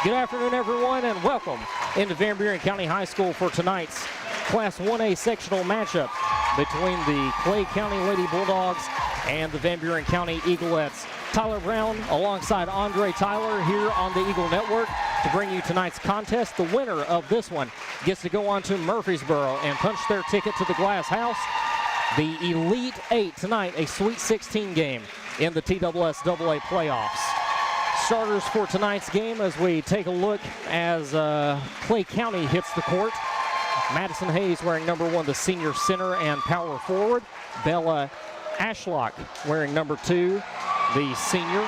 Good afternoon, everyone, and welcome into Van Buren County High School for tonight's Class 1A sectional matchup between the Clay County Lady Bulldogs and the Van Buren County Eaglettes. Tyler Brown alongside Andre Tyler here on the Eagle Network to bring you tonight's contest. The winner of this one gets to go on to Murfreesboro and punch their ticket to the Glass House. The Elite 8 tonight, a Sweet 16 game in the TSSAA playoffs. Starters for tonight's game as we take a look as Clay County hits the court. Madison Hayes wearing number 1, the senior center and power forward. Bella Ashlock wearing number 2, the senior.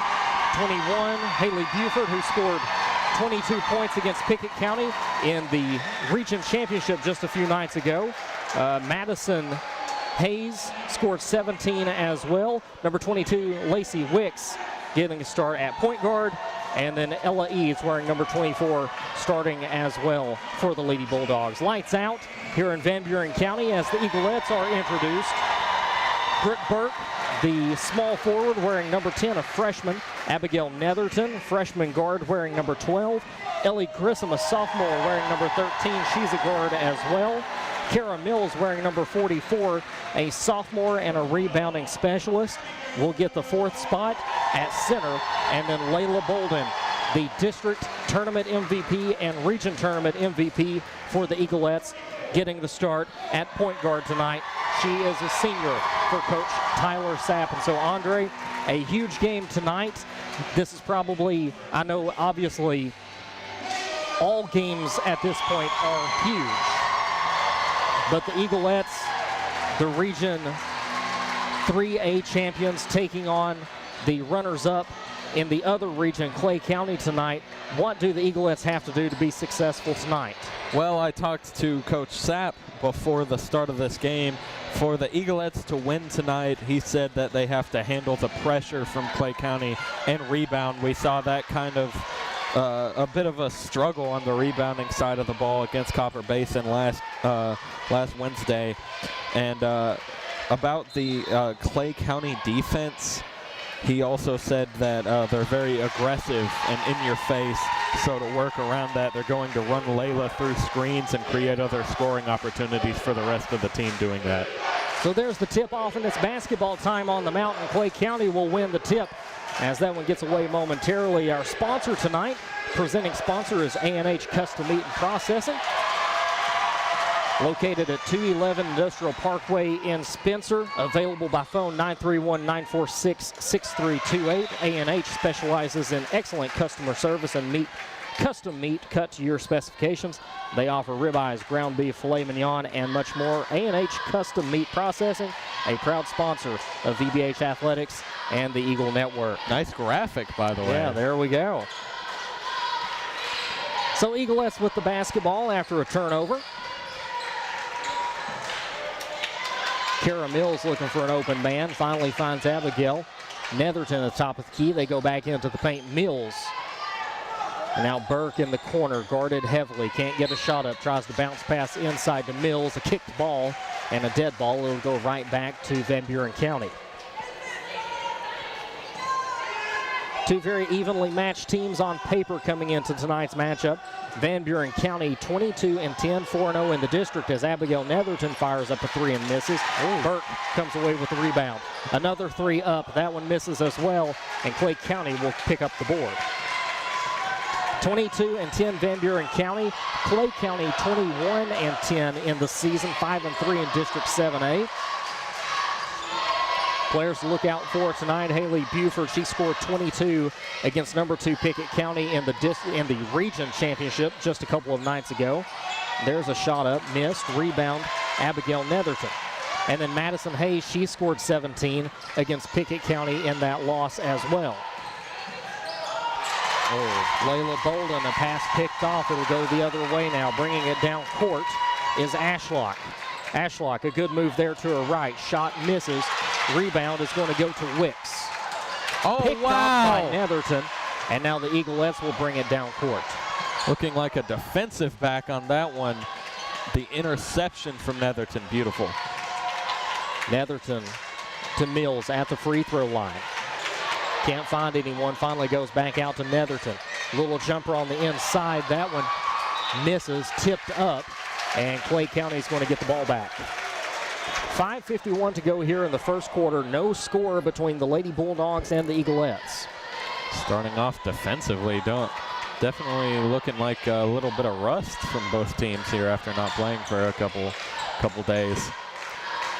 21, Haley Buford, who scored 22 points against Pickett County in the region championship just a few nights ago. Madison Hayes scored 17 as well. Number 22, Lacey Wicks, getting a start at point guard. And then Ella Eads wearing number 24 starting as well for the Lady Bulldogs. Lights out here in Van Buren County as the Eaglettes are introduced. Britt Burke, the small forward, wearing number 10, a freshman. Abigail Netherton, freshman guard, wearing number 12. Ellie Grissom, a sophomore, wearing number 13. She's a guard as well. Kara Mills wearing number 44, a sophomore and a rebounding specialist, will get the 4th spot at center. And then Layla Bolden, the district tournament MVP and region tournament MVP for the Eaglettes, getting the start at point guard tonight. She is a senior for Coach Tyler Sapp. And so, Andre, a huge game tonight. This is probably, I know obviously all games at this point are huge, but the Eaglettes, the Region 3A champions, taking on the runners-up in the other region, Clay County, tonight. What do the Eaglettes have to do to be successful tonight? Well, I talked to Coach Sapp before the start of this game. For the Eaglettes to win tonight, he said that they have to handle the pressure from Clay County and rebound. We saw that kind of a bit of a struggle on the rebounding side of the ball against Copper Basin last Wednesday. And about the Clay County defense, he also said that they're very aggressive and in your face. So to work around that, they're going to run Layla through screens and create other scoring opportunities for the rest of the team doing that. So there's the tip-off, and it's basketball time on the mountain. Clay County will win the tip as that one gets away momentarily. Our sponsor tonight, presenting sponsor, is A&H Custom Meat and Processing, located at 211 Industrial Parkway in Spencer. Available by phone 931-946-6328. A&H specializes in excellent customer service and custom meat cut to your specifications. They offer ribeyes, ground beef, filet mignon, and much more. A&H Custom Meat Processing, a proud sponsor of VBH Athletics and the Eagle Network. Nice graphic, by the way. Yeah, there we go. So Eaglettes with the basketball after a turnover. Kara Mills looking for an open man. Finally finds Abigail Netherton at the top of the key. They go back into the paint. Mills. And now Burke in the corner, guarded heavily. Can't get a shot up. Tries to bounce pass inside to Mills. A kicked ball and a dead ball. It'll go right back to Van Buren County. Two very evenly matched teams on paper coming into tonight's matchup. Van Buren County 22-10, 4-0 in the district as Abigail Netherton fires up a 3 and misses. Burke comes away with the rebound. Another 3 up. That one misses as well, and Clay County will pick up the board. 22-10 Van Buren County. Clay County 21-10 in the season, 5-3 in District 7A. Players to look out for tonight. Haley Buford, she scored 22 against number 2 Pickett County in the region championship just a couple of nights ago. There's a shot up, missed. Rebound, Abigail Netherton. And then Madison Hayes, she scored 17 against Pickett County in that loss as well. Layla Bolden, a pass picked off. It'll go the other way now. Bringing it down court is Ashlock. Ashlock, a good move there to her right. Shot misses. Rebound is going to go to Wicks. Oh, Picked wow. off by Netherton. And now the Eaglettes will bring it down court. Looking like a defensive back on that one. The interception from Netherton, beautiful. Netherton to Mills at the free throw line. Can't find anyone, finally goes back out to Netherton. Little jumper on the inside. That one misses, tipped up, and Clay County is going to get the ball back. 5:51 to go here in the first quarter. No score between the Lady Bulldogs and the Eaglettes. Starting off defensively, definitely looking like a little bit of rust from both teams here after not playing for a couple days.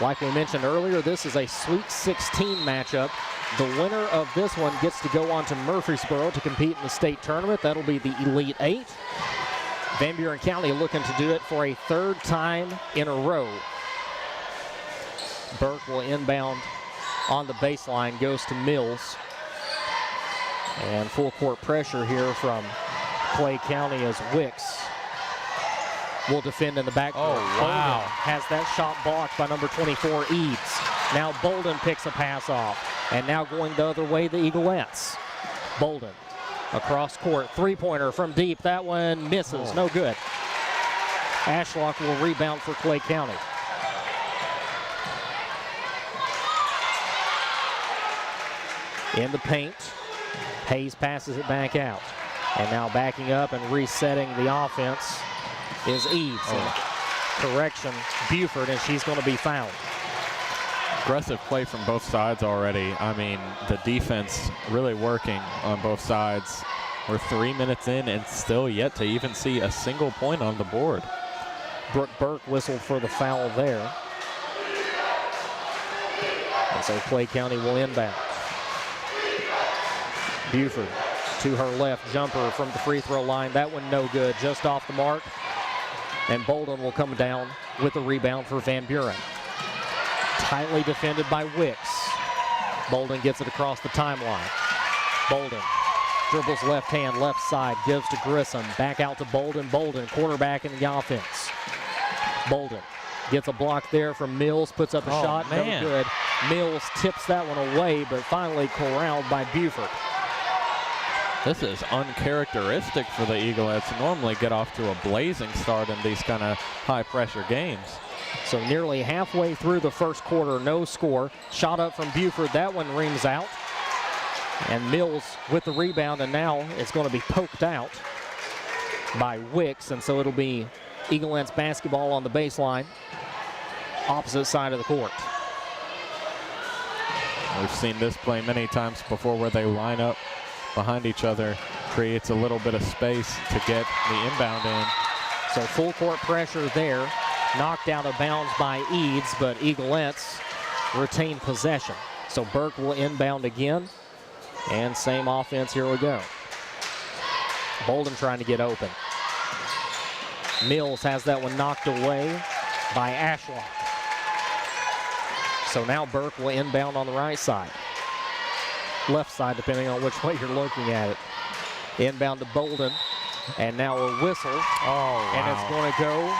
Like we mentioned earlier, this is a Sweet 16 matchup. The winner of this one gets to go on to Murfreesboro to compete in the state tournament. That'll be the Elite Eight. Van Buren County looking to do it for a third time in a row. Burke will inbound on the baseline, goes to Mills. And full court pressure here from Clay County as Wicks will defend in the backcourt. Oh, wow. Bolden has that shot blocked by number 24, Eads. Now Bolden picks a pass off. And now going the other way, the Eaglettes. Bolden across court, three-pointer from deep. That one misses, no good. Ashlock will rebound for Clay County. In the paint, Hayes passes it back out. And now backing up and resetting the offense is Eads. Correction, Buford, and she's going to be fouled. Aggressive play from both sides already. I mean, the defense really working on both sides. We're 3 minutes in and still yet to even see a single point on the board. Brooke Burke whistled for the foul there. And so Clay County will inbound. Buford to her left, jumper from the free throw line. That one no good, just off the mark. And Bolden will come down with the rebound for Van Buren. Tightly defended by Wicks. Bolden gets it across the timeline. Bolden dribbles left hand, left side, gives to Grissom. Back out to Bolden. Bolden, quarterback in the offense. Bolden gets a block there from Mills, puts up a shot, no good. Mills tips that one away, but finally corralled by Buford. This is uncharacteristic for the Eaglettes. Normally get off to a blazing start in these kind of high-pressure games. So nearly halfway through the first quarter, no score. Shot up from Buford, that one rings out. And Mills with the rebound, and now it's going to be poked out by Wicks, and so it'll be Eaglettes basketball on the baseline, opposite side of the court. We've seen this play many times before where they line up behind each other, creates a little bit of space to get the inbound in. So full court pressure there. Knocked out of bounds by Eads, but Eaglettes retain possession. So Burke will inbound again. And same offense, here we go. Bolden trying to get open. Mills has that one knocked away by Ashlock. So now Burke will inbound on the right side. Left side, depending on which way you're looking at it. Inbound to Bolden. And now a whistle. And it's going to go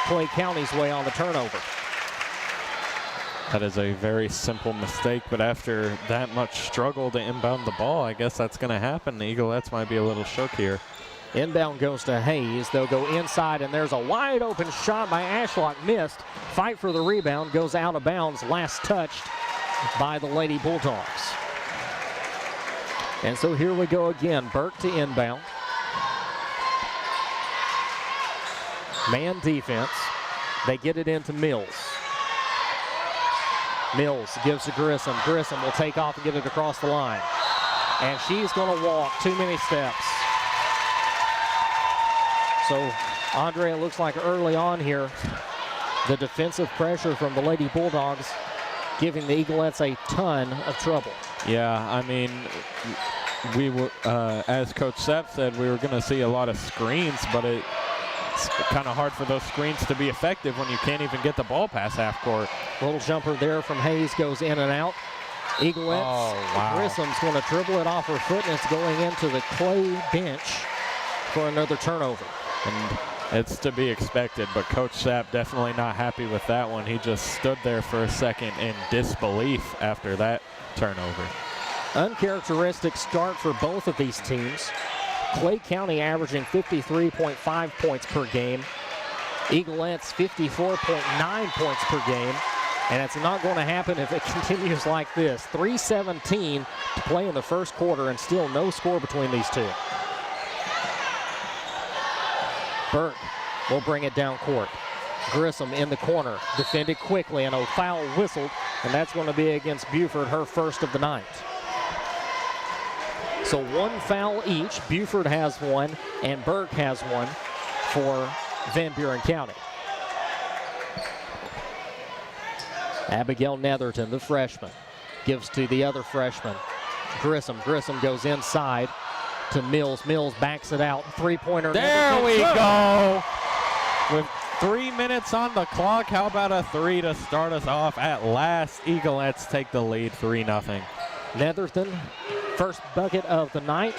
Clay County's way on the turnover. That is a very simple mistake, but after that much struggle to inbound the ball, I guess that's going to happen. The Eaglettes might be a little shook here. Inbound goes to Hayes. They'll go inside, and there's a wide open shot by Ashlock. Missed. Fight for the rebound. Goes out of bounds. Last touched by the Lady Bulldogs. And so here we go again. Burke to inbound. Man defense. They get it into Mills. Mills gives to Grissom. Grissom will take off and get it across the line. And she's going to walk too many steps. So, Andre, it looks like early on here, the defensive pressure from the Lady Bulldogs giving the Eaglettes a ton of trouble. Yeah, I mean, we were, as Coach Sepp said, we were going to see a lot of screens, but it's kind of hard for those screens to be effective when you can't even get the ball past half court. Little jumper there from Hayes goes in and out. Eaglettes, Grissom's going to dribble it off her foot, and it's going into the Clay bench for another turnover. And it's to be expected, but Coach Sapp definitely not happy with that one. He just stood there for a second in disbelief after that turnover. Uncharacteristic start for both of these teams. Clay County averaging 53.5 points per game. Eaglettes 54.9 points per game. And it's not going to happen if it continues like this. 3:17 to play in the first quarter and still no score between these two. Burke will bring it down court. Grissom in the corner, defended quickly, and a foul whistled, and that's going to be against Buford, her first of the night. So one foul each. Buford has one, and Burke has one for Van Buren County. Abigail Netherton, the freshman, gives to the other freshman, Grissom. Grissom goes inside to Mills. Mills backs it out. Three-pointer. There we go. With 3 minutes on the clock, how about a three to start us off? At last, Eaglettes take the lead 3-0. Netherton, first bucket of the night.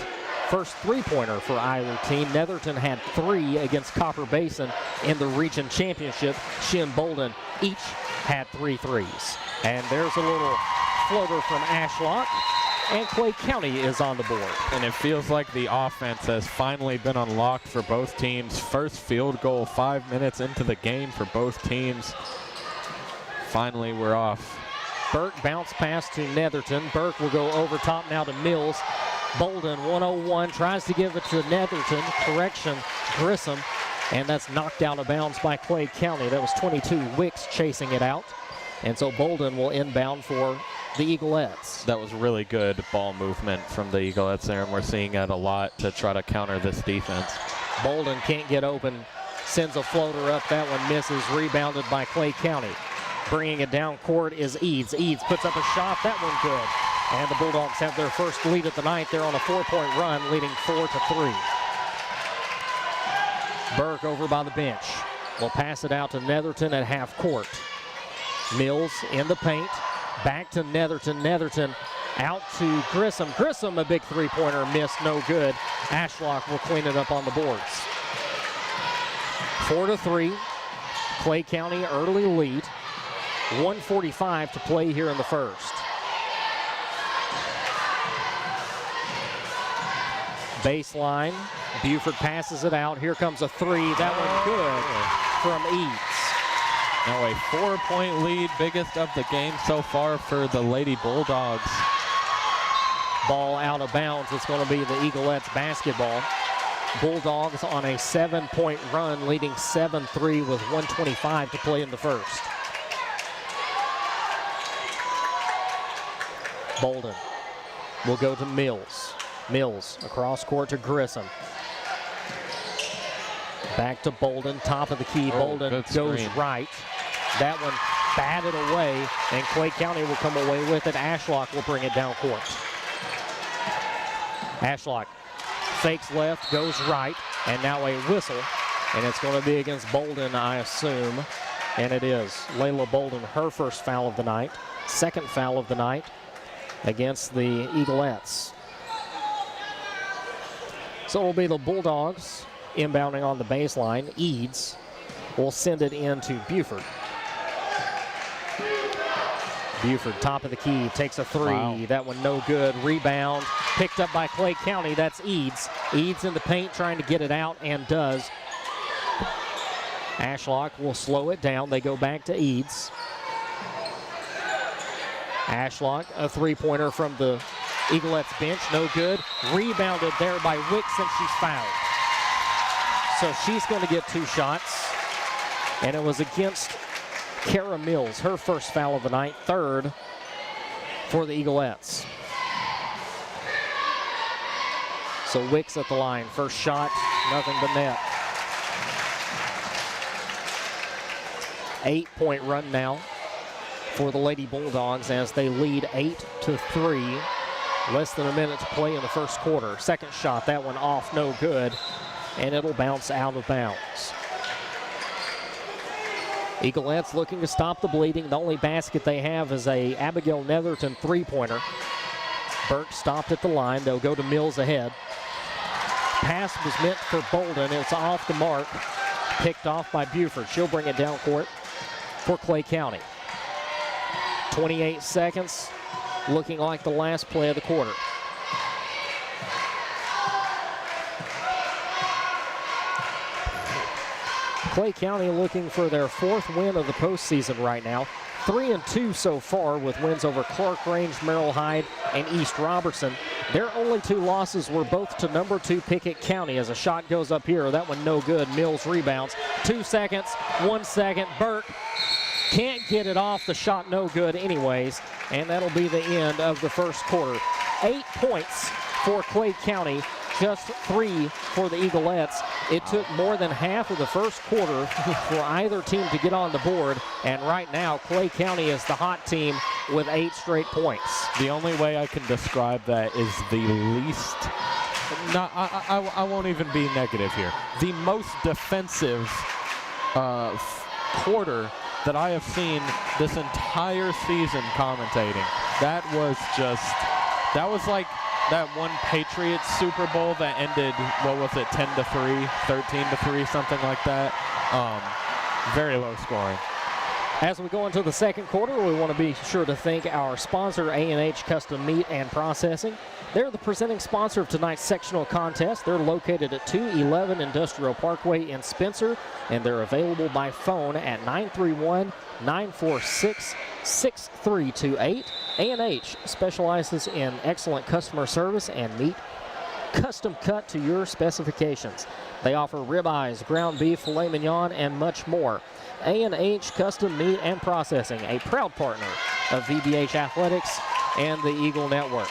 First three-pointer for either team. Netherton had 3 against Copper Basin in the region championship. She and Bolden each had 3 threes. And there's a little floater from Ashlock, and Clay County is on the board. And it feels like the offense has finally been unlocked for both teams. First field goal 5 minutes into the game for both teams. Finally, we're off. Burke bounce pass to Netherton. Burke will go over top now to Mills. Bolden 101 tries to give it to Netherton. Correction, Grissom. And that's knocked out of bounds by Clay County. That was 22 Wicks chasing it out. And so Bolden will inbound for the Eaglettes. That was really good ball movement from the Eaglettes there, and we're seeing that a lot to try to counter this defense. Bolden can't get open, sends a floater up. That one misses, rebounded by Clay County. Bringing it down court is Eads. Eads puts up a shot, that one good. And the Bulldogs have their first lead of the night. They're on a 4-point run, leading 4-3. Burke over by the bench. Will pass it out to Netherton at half court. Mills in the paint. Back to Netherton. Netherton out to Grissom. Grissom, a big three-pointer, missed, no good. Ashlock will clean it up on the boards. 4-3. Clay County early lead. 1:45 to play here in the first. Baseline. Buford passes it out. Here comes a three. That one good from Eads. Now a 4-point lead, biggest of the game so far for the Lady Bulldogs. Ball out of bounds. It's going to be the Eaglettes basketball. Bulldogs on a 7-point run, leading 7-3 with 1:25 to play in the first. Bolden will go to Mills. Mills across court to Grissom. Back to Bolden, top of the key. Bolden goes right. That one batted away, and Clay County will come away with it. Ashlock will bring it down court. Ashlock fakes left, goes right, and now a whistle, and it's going to be against Bolden, I assume, and it is. Layla Bolden, her first foul of the night, second foul of the night against the Eaglettes. So it will be the Bulldogs inbounding on the baseline. Eads will send it in to Buford. Buford, top of the key, takes a three. Wow. That one no good. Rebound picked up by Clay County. That's Eads. Eads in the paint trying to get it out, and does. Ashlock will slow it down. They go back to Eads. Ashlock, a three-pointer from the Eaglettes bench, no good. Rebounded there by Wicks, and she's fouled. So she's going to get 2 shots, and it was against Kara Mills, her first foul of the night, third for the Eaglettes. So Wicks at the line, first shot, nothing but net. 8-point run now for the Lady Bulldogs as they lead 8-3. Less than a minute to play in the first quarter. Second shot, that one off, no good, and it'll bounce out of bounds. Eaglettes looking to stop the bleeding. The only basket they have is a Abigail Netherton three-pointer. Burke stopped at the line. They'll go to Mills ahead. Pass was meant for Bolden. It's off the mark. Picked off by Buford. She'll bring it down court for Clay County. 28 seconds, looking like the last play of the quarter. Clay County looking for their 4th win of the postseason right now. 3-2 so far with wins over Clark Range, Merrill Hyde, and East Robertson. Their only 2 losses were both to number 2 Pickett County. As a shot goes up here, that one no good. Mills rebounds. 2 seconds, 1 second. Burke can't get it off. The shot no good anyways. And that'll be the end of the first quarter. 8 points for Clay County, just 3 for the Eaglettes. It took more than half of the first quarter for either team to get on the board, and right now Clay County is the hot team with 8 straight points. The only way I can describe that is the least, I won't even be negative here, the most defensive quarter that I have seen this entire season commentating. That was like that one Patriots Super Bowl that ended, what was it, 10-3, 13-3, something like that. Very low scoring. As we go into the second quarter, we want to be sure to thank our sponsor, A&H Custom Meat and Processing. They're the presenting sponsor of tonight's sectional contest. They're located at 211 Industrial Parkway in Spencer, and they're available by phone at 931-946-6328. A&H specializes in excellent customer service and meat custom cut to your specifications. They offer ribeyes, ground beef, filet mignon, and much more. A&H Custom Meat and Processing, a proud partner of VBH Athletics and the Eagle Network.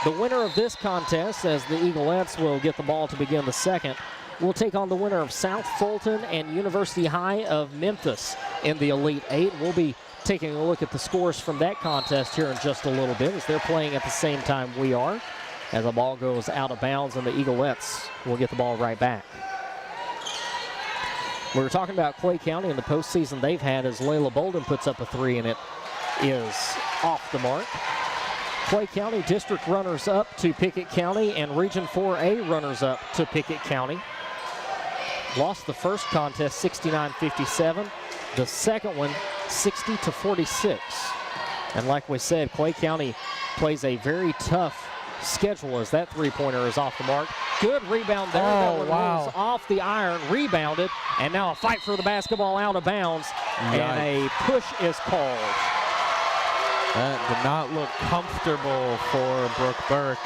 The winner of this contest, as the Eaglettes will get the ball to begin the second, will take on the winner of South Fulton and University High of Memphis in the Elite Eight. We'll be taking a look at the scores from that contest here in just a little bit, as they're playing at the same time we are. As the ball goes out of bounds, and the Eaglettes will get the ball right back. We were talking about Clay County and the postseason they've had, as Layla Bolden puts up a 3, and it is off the mark. Clay County district runners-up to Pickett County, and Region 4A runners-up to Pickett County. Lost the first contest 69-57, the second one 60-46. And like we said, Clay County plays a very tough schedule as that 3-pointer is off the mark. Good rebound there. That one rolls off the iron, rebounded, and now a fight for the basketball out of bounds. Yikes. And a push is called. That did not look comfortable for Brooke Burke.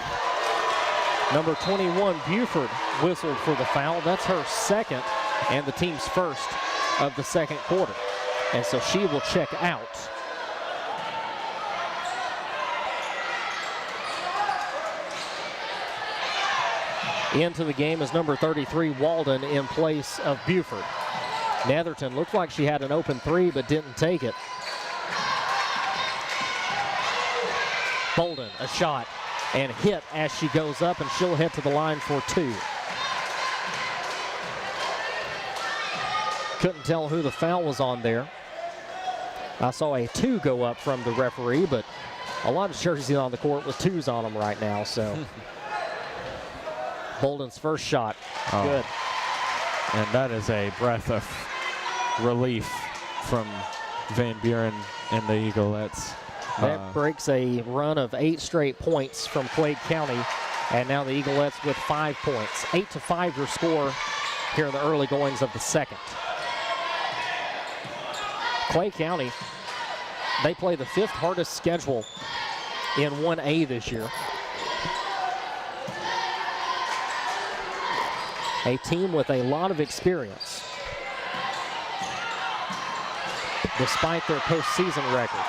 Number 21, Buford, whistled for the foul. That's her second and the team's first of the second quarter. And so she will check out. Into the game is number 33, Walden, in place of Buford. Netherton looked like she had an open 3, but didn't take it. Bolden, a shot, and hit as she goes up, and she'll head to the line for 2. Couldn't tell who the foul was on there. I saw a 2 go up from the referee, but a lot of jerseys on the court with 2s on them right now, so. Bolden's first shot, good. And that is a breath of relief from Van Buren and the Eaglettes. That breaks a run of 8 straight points from Clay County, and now the Eaglettes with 5 points. 8-5 your score here in the early goings of the second. Clay County, they play the 5th hardest schedule in 1A this year. A team with a lot of experience, despite their postseason record.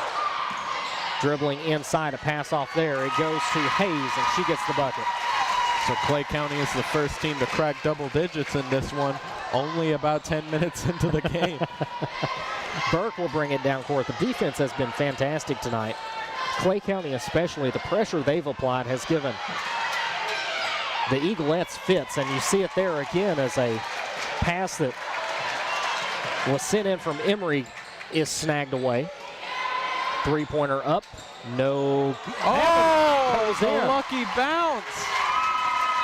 Dribbling inside, a pass off there. It goes to Hayes, and she gets the bucket. So Clay County is the first team to crack double digits in this one, only about 10 minutes into the game. Burke will bring it down court. The defense has been fantastic tonight. Clay County especially, the pressure they've applied has given the Eaglettes fits, and you see it there again as a pass that was sent in from Emory is snagged away. 3-pointer up, no. Oh, the lucky bounce.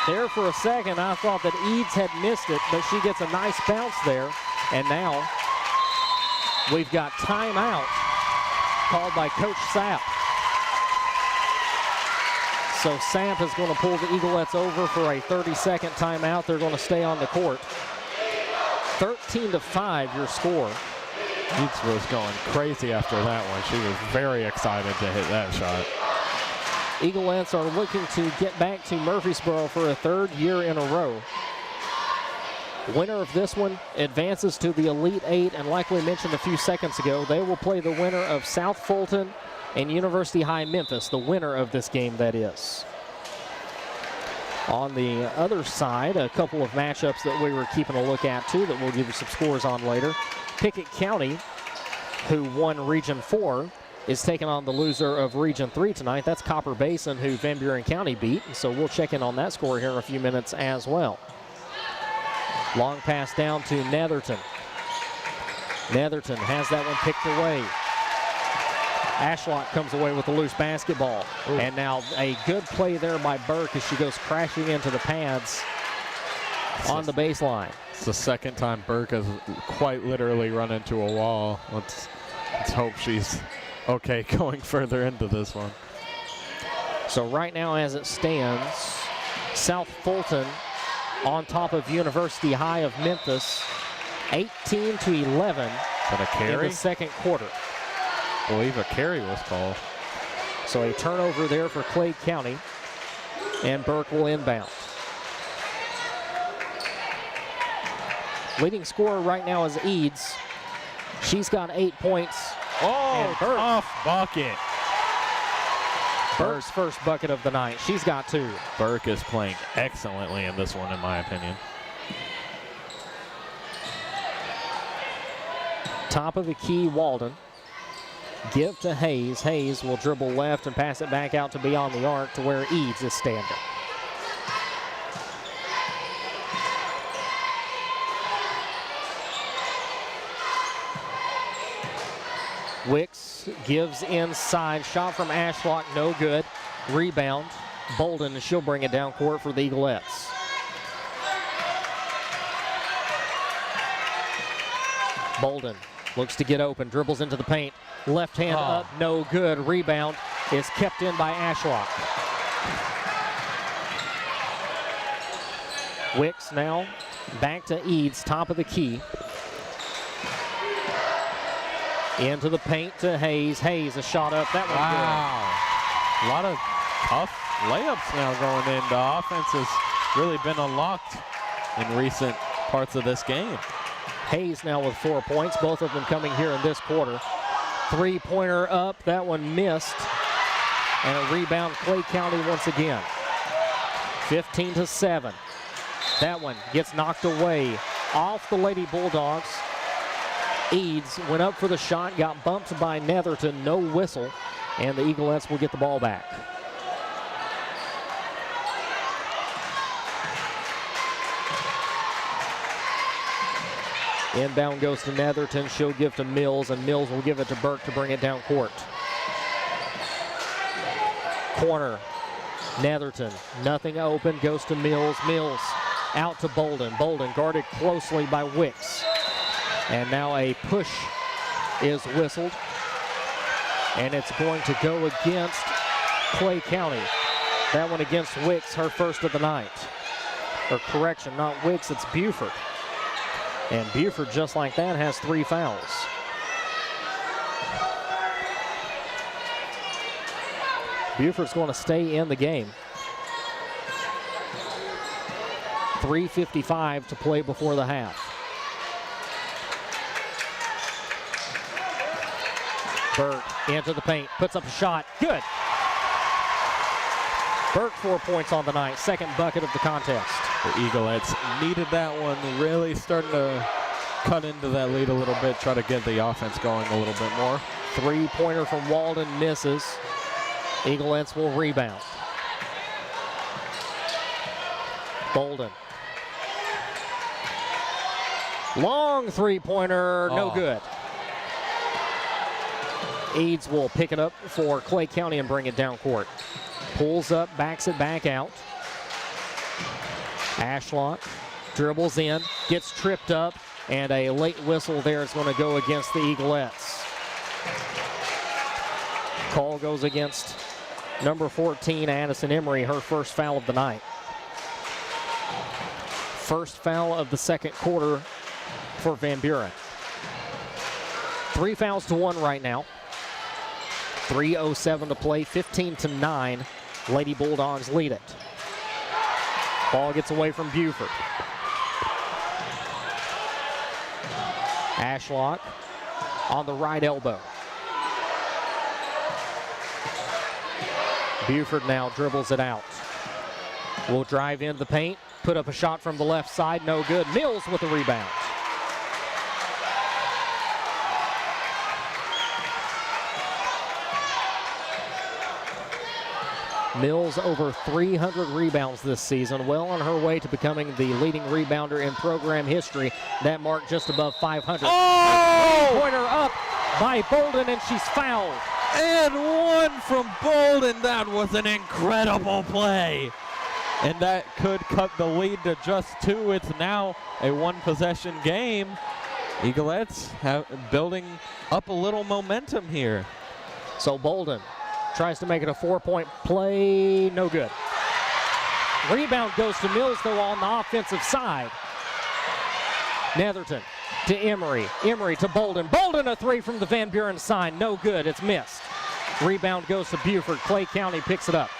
There for a second, I thought that Eads had missed it, but she gets a nice bounce there, and now we've got timeout called by Coach Sapp. So Samp is going to pull the Eaglettes over for a 30-second timeout. They're going to stay on the court. 13-5 your score. Eats was going crazy after that one. She was very excited to hit that shot. Eaglettes are looking to get back to Murfreesboro for a third year in a row. Winner of this one advances to the Elite Eight, and like we mentioned a few seconds ago, they will play the winner of South Fulton and University High Memphis, the winner of this game, that is. On the other side, a couple of matchups that we were keeping a look at too that we'll give you some scores on later. Pickett County, who won Region 4, is taking on the loser of Region 3 tonight. That's Copper Basin, who Van Buren County beat, so we'll check in on that score here in a few minutes as well. Long pass down to Netherton. Netherton has that one picked away. Ashlock comes away with the loose basketball. Ooh. And now a good play there by Burke as she goes crashing into the pads on the baseline. It's the second time Burke has quite literally run into a wall. Let's hope she's okay going further into this one. So right now as it stands, South Fulton on top of University High of Memphis, 18-11 that a carry? In the second quarter. I believe a carry was called. So a turnover there for Clay County, and Burke will inbound. Leading scorer right now is Eads. She's got 8 points. Oh, tough bucket. Burke's first bucket of the night. She's got 2. Burke is playing excellently in this one, in my opinion. Top of the key, Walden. Give to Hayes. Hayes will dribble left and pass it back out to beyond the arc to where Eads is standing. Wicks gives inside. Shot from Ashlock, no good. Rebound. Bolden, and she'll bring it down court for the Eaglettes. Bolden looks to get open, dribbles into the paint. Left hand up, no good. Rebound is kept in by Ashlock. Wicks now back to Eads, top of the key. Into the paint to Hayes. Hayes, a shot up. That one good. A lot of tough layups now going in. The offense has really been unlocked in recent parts of this game. Hayes now with 4 points, both of them coming here in this quarter. Three-pointer up, that one missed. And a rebound, Clay County once again. 15-7. That one gets knocked away off the Lady Bulldogs. Eads went up for the shot, got bumped by Netherton, no whistle, and the Eaglettes will get the ball back. Inbound goes to Netherton. She'll give to Mills, and Mills will give it to Burke to bring it down court. Corner. Netherton. Nothing open. Goes to Mills. Mills out to Bolden. Bolden guarded closely by Wicks. And now a push is whistled. And it's going to go against Clay County. That one against Wicks, her first of the night. Or correction, not Wicks, it's Buford. And Buford, just like that, has 3 fouls. Buford's going to stay in the game. 3:55 to play before the half. Burke into the paint, puts up a shot, good. Burke 4 points on the night, second bucket of the contest. The Eaglettes needed that one, really starting to cut into that lead a little bit, try to get the offense going a little bit more. Three-pointer from Walden misses. Eaglettes will rebound. Bolden. Long three-pointer, no good. Eads will pick it up for Clay County and bring it down court. Pulls up, backs it back out. Ashlock dribbles in, gets tripped up, and a late whistle there is going to go against the Eaglettes. Call goes against number 14, Addison Emery, her first foul of the night. First foul of the second quarter for Van Buren. 3 fouls to 1 right now. 3:07 to play, 15-9 Lady Bulldogs lead it. Ball gets away from Buford. Ashlock on the right elbow. Buford now dribbles it out. Will drive into the paint, put up a shot from the left side, no good. Mills with the rebound. Mills over 300 rebounds this season, well on her way to becoming the leading rebounder in program history. That mark just above 500. Oh! Pointer up by Bolden, and she's fouled. And one from Bolden. That was an incredible play. And that could cut the lead to just 2. It's now a one-possession game. Eaglettes building up a little momentum here. So Bolden tries to make it a 4-point play, no good. Rebound goes to Mills, though, on the offensive side. Netherton to Emery. Emery to Bolden. Bolden a 3 from the Van Buren side, no good, it's missed. Rebound goes to Buford. Clay County picks it up.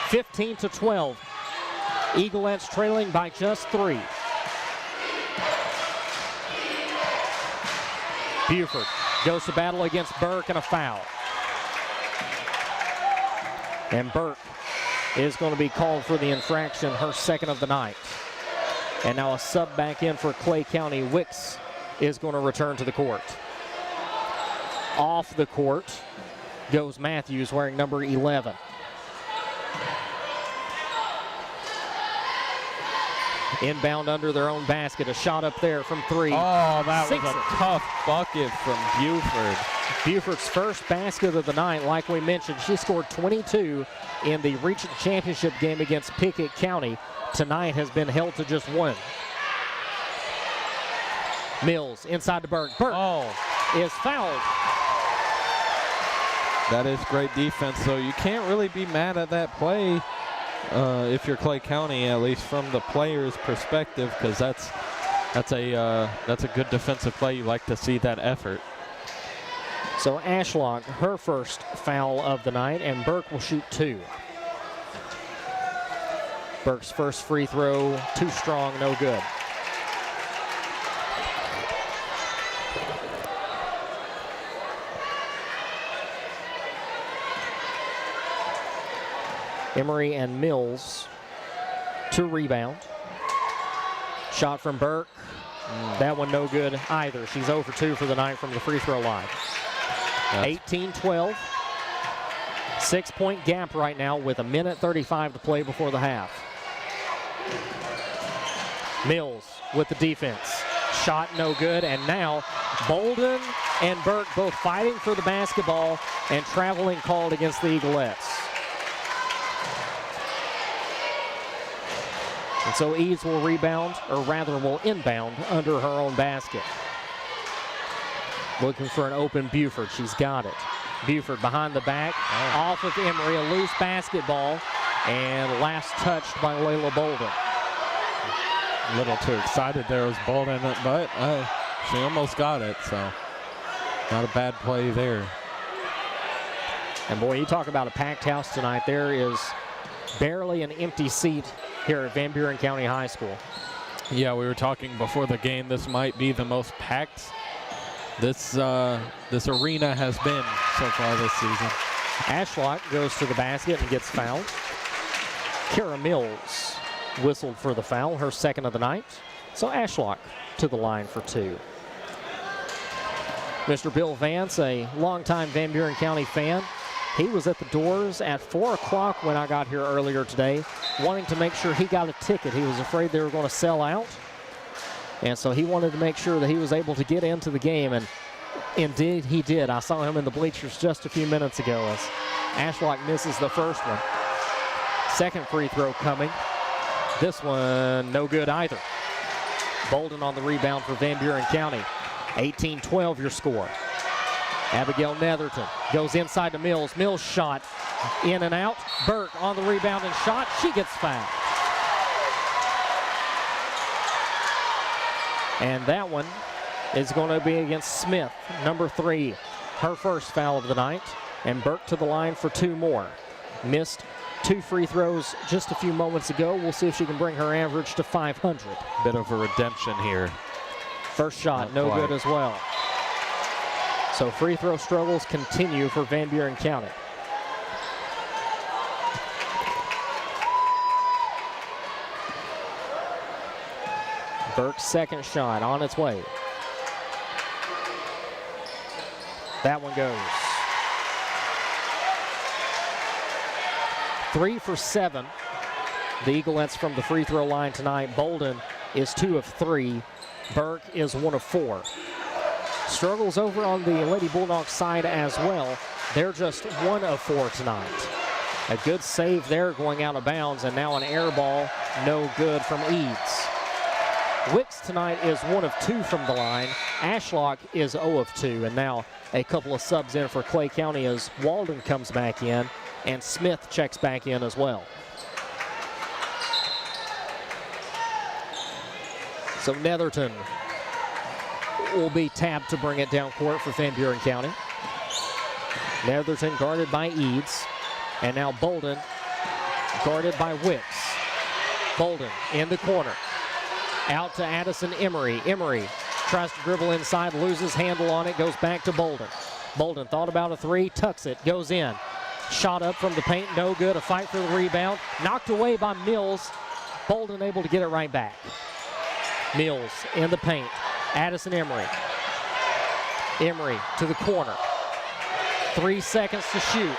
15-12. Eaglettes trailing by just 3. Buford goes to battle against Burke and a foul. And Burke is going to be called for the infraction, her second of the night. And now a sub back in for Clay County. Wicks is going to return to the court. Off the court goes Matthews, wearing number 11. Inbound under their own basket. A shot up there from 3. Oh, that was a tough bucket from Buford. Buford's first basket of the night. Like we mentioned, she scored 22 in the region championship game against Pickett County. Tonight has been held to just 1. Mills inside to Burke. Burke is fouled. That is great defense, so you can't really be mad at that play if you're Clay County, at least from the players' perspective, because that's a good defensive play. You like to see that effort. So Ashlock, her first foul of the night, and Burke will shoot 2. Burke's first free throw, too strong, no good. Emery and Mills to rebound. Shot from Burke. That one no good either. She's 0 for 2 for the night from the free throw line. 18-12. 6-point gap right now with 1:35 to play before the half. Mills with the defense. Shot no good, and now Bolden and Burke both fighting for the basketball, and traveling called against the Eaglettes. And so Eads will rebound, or rather will inbound under her own basket. Looking for an open Buford. She's got it. Buford behind the back, off of Emery, a loose basketball, and last touched by Layla Bolden. A little too excited there was Bolden, but she almost got it, so not a bad play there. And boy, you talk about a packed house tonight. There is barely an empty seat here at Van Buren County High School. Yeah, we were talking before the game. This might be the most packed this arena has been so far this season. Ashlock goes to the basket and gets fouled. Kara Mills whistled for the foul, her second of the night. So Ashlock to the line for 2. Mr. Bill Vance, a longtime Van Buren County fan, he was at the doors at 4 o'clock when I got here earlier today, wanting to make sure he got a ticket. He was afraid they were going to sell out. And so he wanted to make sure that he was able to get into the game, and indeed he did. I saw him in the bleachers just a few minutes ago as Ashlock misses the first one. Second free throw coming. This one no good either. Bolden on the rebound for Van Buren County. 18-12 your score. Abigail Netherton goes inside to Mills. Mills shot in and out. Burke on the rebound and shot. She gets fouled. And that one is going to be against Smith, number 3. Her first foul of the night. And Burke to the line for 2 more. Missed 2 free throws just a few moments ago. We'll see if she can bring her average to 500. Bit of a redemption here. First shot, no good as well. So free throw struggles continue for Van Buren County. Burke's second shot on its way. That one goes. 3 for 7. The Eaglettes from the free throw line tonight. Bolden is 2 of 3. Burke is 1 of 4. Struggles over on the Lady Bulldogs side as well. They're just 1 of 4 tonight. A good save there going out of bounds, and now an air ball, no good from Eads. Wicks tonight is 1 of 2 from the line. Ashlock is 0 of 2, and now a couple of subs in for Clay County as Walden comes back in, and Smith checks back in as well. So Netherton will be tapped to bring it down court for Van Buren County. Netherton guarded by Eads, and now Bolden guarded by Wicks. Bolden in the corner. Out to Addison Emery. Emery tries to dribble inside, loses handle on it, goes back to Bolden. Bolden thought about a 3, tucks it, goes in. Shot up from the paint, no good. A fight for the rebound. Knocked away by Mills. Bolden able to get it right back. Mills in the paint. Addison Emery. Emery to the corner. 3 seconds to shoot.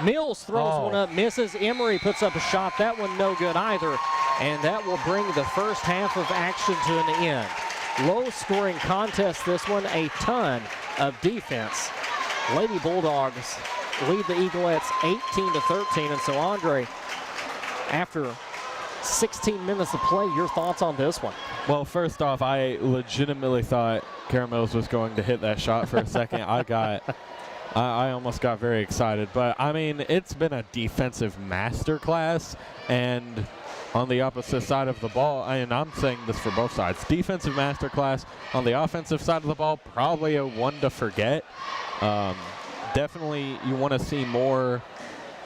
Mills throws one up, misses. Emery puts up a shot. That one no good either. And that will bring the first half of action to an end. Low-scoring contest, this one. A ton of defense. Lady Bulldogs lead the Eaglettes 18-13. And so, Andre, after 16 minutes of play, your thoughts on this one? Well, first off, I legitimately thought Kara Mills was going to hit that shot for a second. I almost got very excited. But, I mean, it's been a defensive masterclass. And on the opposite side of the ball, and I'm saying this for both sides, defensive masterclass. On the offensive side of the ball, probably a one to forget. Definitely you want to see more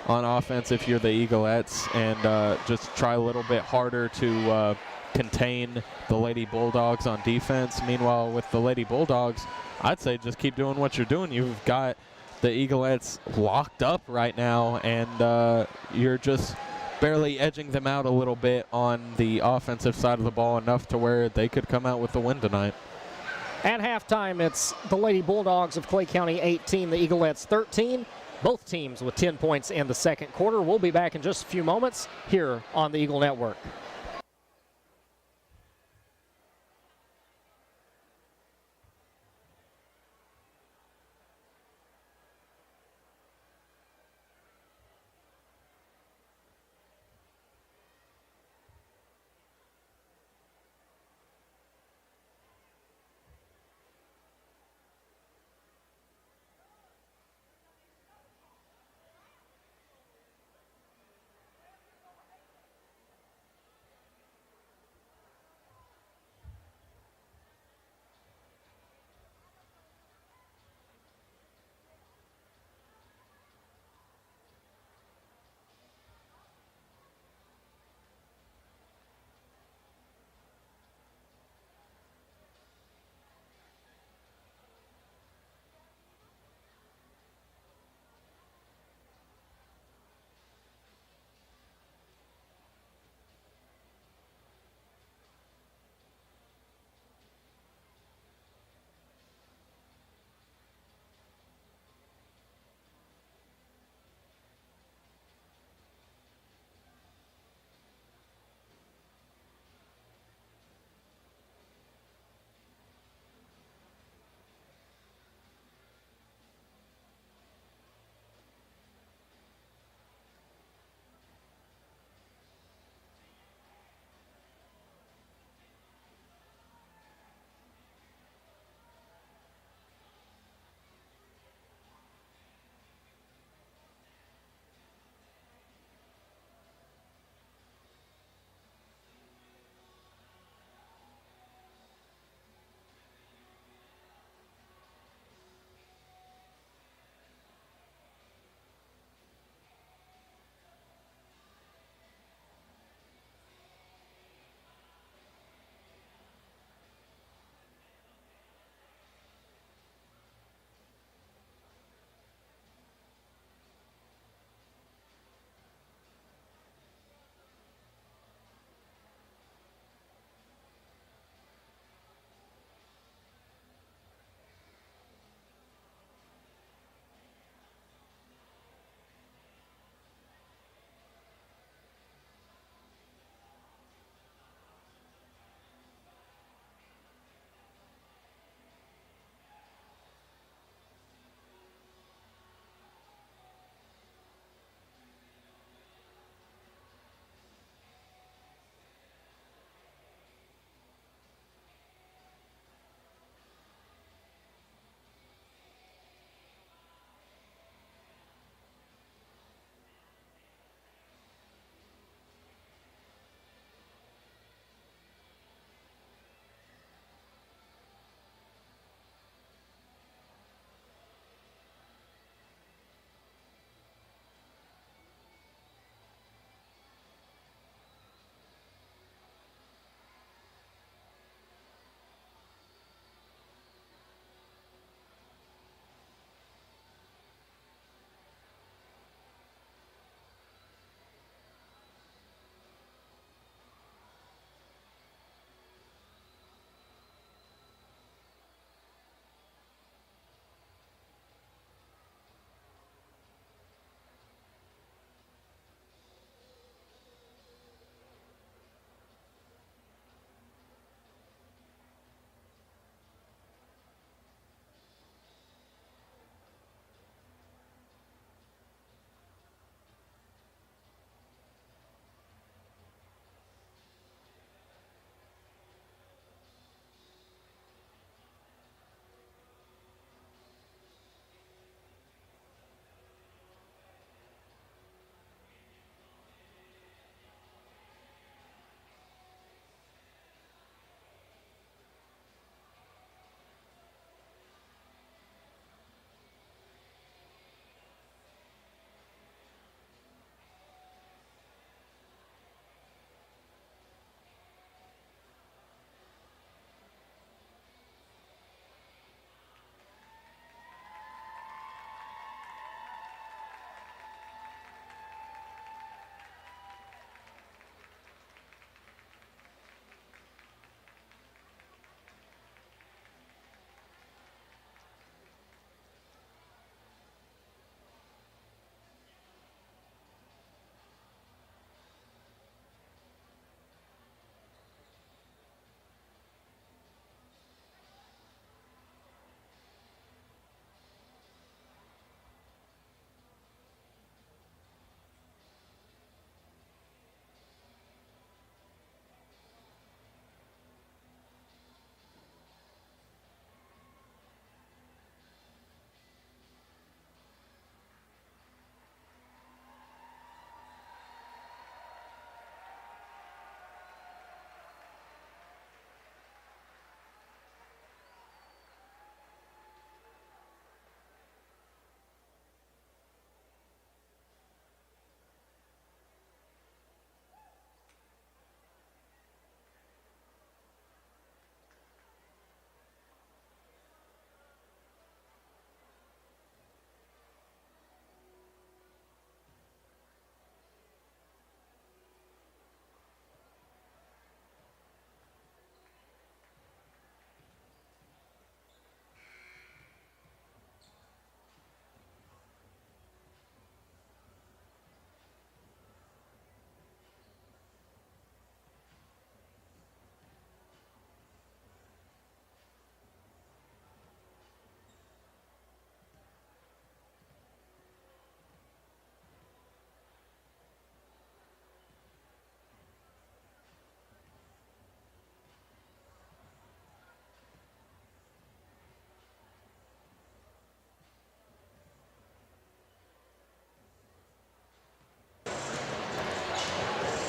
on offense if you're the Eaglettes, and just try a little bit harder to contain the Lady Bulldogs on defense. Meanwhile, with the Lady Bulldogs, I'd say just keep doing what you're doing. You've got the Eaglettes locked up right now, and you're just barely edging them out a little bit on the offensive side of the ball, enough to where they could come out with the win tonight. At halftime, it's the Lady Bulldogs of Clay County 18, the Eaglettes 13. Both teams with 10 points in the second quarter. We'll be back in just a few moments here on the Eagle Network.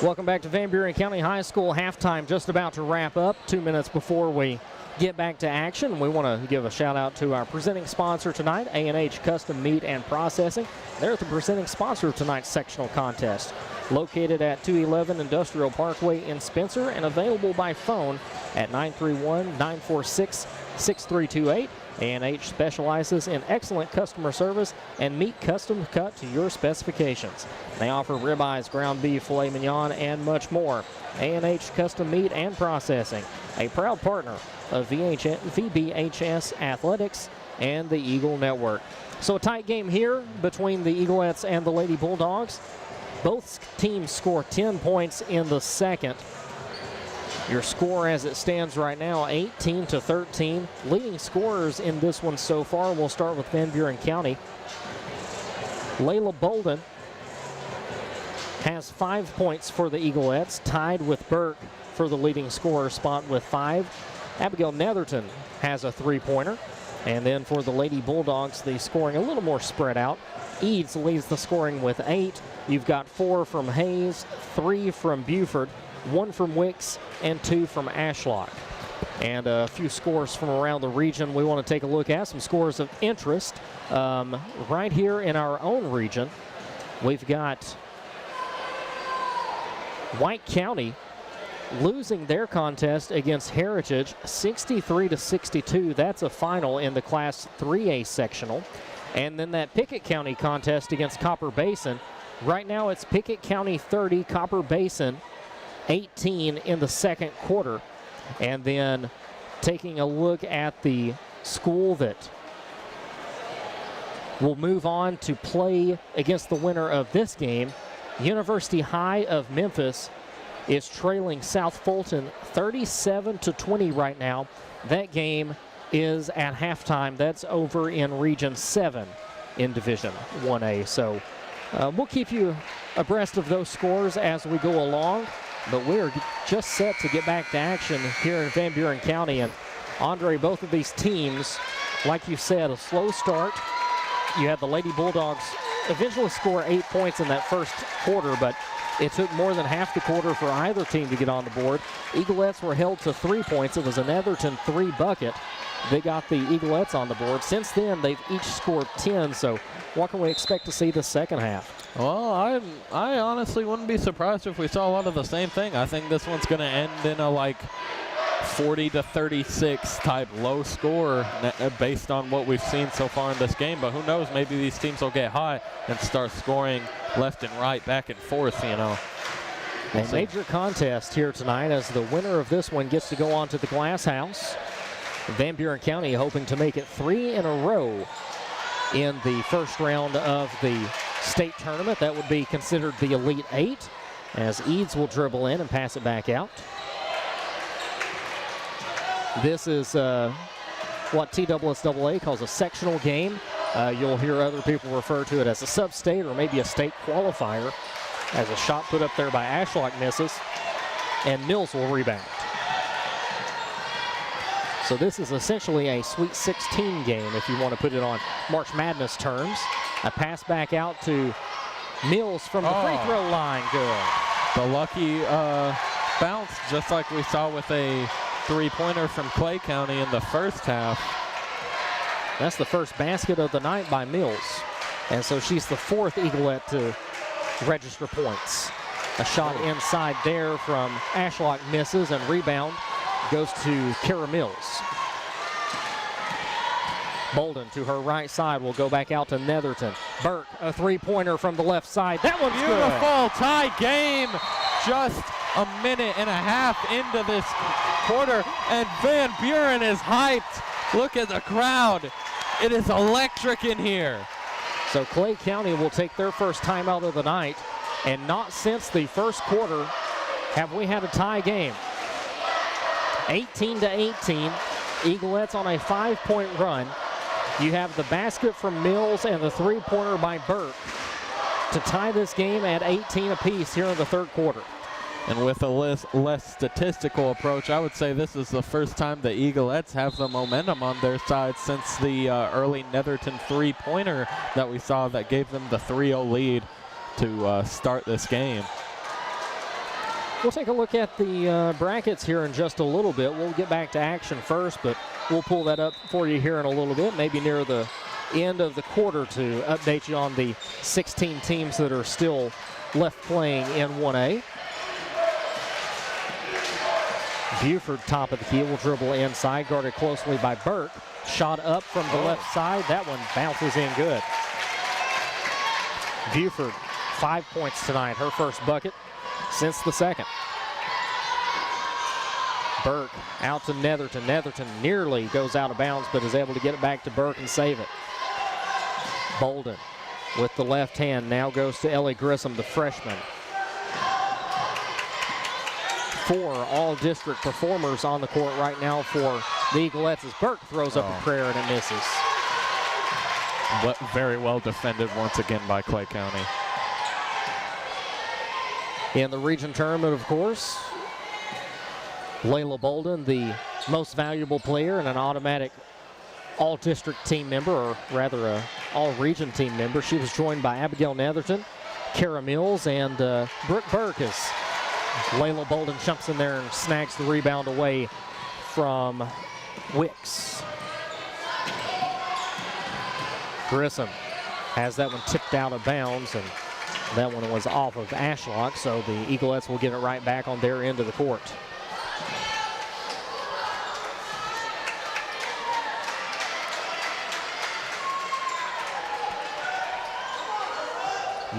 Welcome back to Van Buren County High School. Halftime just about to wrap up. 2 minutes before we get back to action, we want to give a shout out to our presenting sponsor tonight, A&H Custom Meat and Processing. They're the presenting sponsor of tonight's sectional contest. Located at 211 Industrial Parkway in Spencer and available by phone at 931-946-6328. A&H specializes in excellent customer service and meat custom cut to your specifications. They offer ribeyes, ground beef, filet mignon, and much more. A&H Custom Meat and Processing, a proud partner of VBHS Athletics and the Eagle Network. So a tight game here between the Eaglettes and the Lady Bulldogs. Both teams score 10 points in the second. Your score as it stands right now, 18-13. Leading scorers in this one so far, we'll start with Van Buren County. Layla Bolden has 5 points for the Eaglettes, tied with Burke for the leading scorer spot with 5. Abigail Netherton has a 3-pointer. And then for the Lady Bulldogs, the scoring a little more spread out. Eads leads the scoring with 8. You've got 4 from Hayes, 3 from Buford, 1 from Wicks, and 2 from Ashlock. And a few scores from around the region we want to take a look at. Some scores of interest right here in our own region. We've got White County losing their contest against Heritage 63-62. That's a final in the Class 3A sectional. And then that Pickett County contest against Copper Basin. Right now it's Pickett County 30, Copper Basin 18 in the second quarter. And then taking a look at the school that will move on to play against the winner of this game, University High of Memphis is trailing South Fulton 37-20 right now. That game is at halftime. That's over in Region 7 in Division 1A. So we'll keep you abreast of those scores as we go along, but we're just set to get back to action here in Van Buren County. And Andre, both of these teams, like you said, a slow start. You had the Lady Bulldogs eventually score 8 points in that first quarter, but it took more than half the quarter for either team to get on the board. Eaglettes were held to 3 points. It was a Netherton 3 bucket. They got the Eaglettes on the board. Since then, they've each scored 10, so what can we expect to see the second half? Well, I honestly wouldn't be surprised if we saw a lot of the same thing. I think this one's going to end in a, like, 40-36 type low score based on what we've seen so far in this game. But who knows, maybe these teams will get high and start scoring left and right, back and forth, you know. A major contest here tonight as the winner of this one gets to go on to the Glass House. Van Buren County hoping to make it 3 in a row in the first round of the state tournament. That would be considered the Elite 8 as Eads will dribble in and pass it back out. This is what TSSAA calls a sectional game. You'll hear other people refer to it as a sub-state or maybe a state qualifier, as a shot put up there by Ashlock misses, and Mills will rebound. So this is essentially a Sweet 16 game, if you want to put it on March Madness terms. A pass back out to Mills from the free throw line. Good. The lucky bounce, just like we saw with a three-pointer from Clay County in the first half. That's the first basket of the night by Mills. And so she's the 4th Eaglet to register points. A shot inside there from Ashlock misses, and rebound goes to Kara Mills. Bolden to her right side will go back out to Netherton. Burke, a three-pointer from the left side. That one's beautiful. Good. Tie game. Just a minute and a half into this quarter, and Van Buren is hyped. Look at the crowd. It is electric in here. So Clay County will take their first timeout of the night, and not since the first quarter have we had a tie game. 18-18, Eaglettes on a 5-point run. You have the basket from Mills and the three-pointer by Burke to tie this game at 18 apiece here in the third quarter. And with a less statistical approach, I would say this is the first time the Eaglettes have the momentum on their side since the early Netherton three-pointer that we saw that gave them the 3-0 lead to start this game. We'll take a look at the brackets here in just a little bit. We'll get back to action first, but we'll pull that up for you here in a little bit, maybe near the end of the quarter, to update you on the 16 teams that are still left playing in 1A. Buford, top of the key, will dribble inside, guarded closely by Burke. Shot up from the left side. That one bounces in good. Buford, 5 points tonight, her first bucket since the second. Burke out to Netherton. Netherton nearly goes out of bounds, but is able to get it back to Burke and save it. Bolden with the left hand now goes to Ellie Grissom, the freshman. 4 all-district performers on the court right now for the Eaglettes as Burke throws up a prayer and it misses. Very well defended once again by Clay County. In the region tournament, of course, Layla Bolden, the most valuable player and an automatic all-district team member, or rather a all-region team member. She was joined by Abigail Netherton, Kara Mills, and Brooke Burke as Layla Bolden jumps in there and snags the rebound away from Wicks. Grissom has that one tipped out of bounds, and that one was off of Ashlock, so the Eaglettes will get it right back on their end of the court.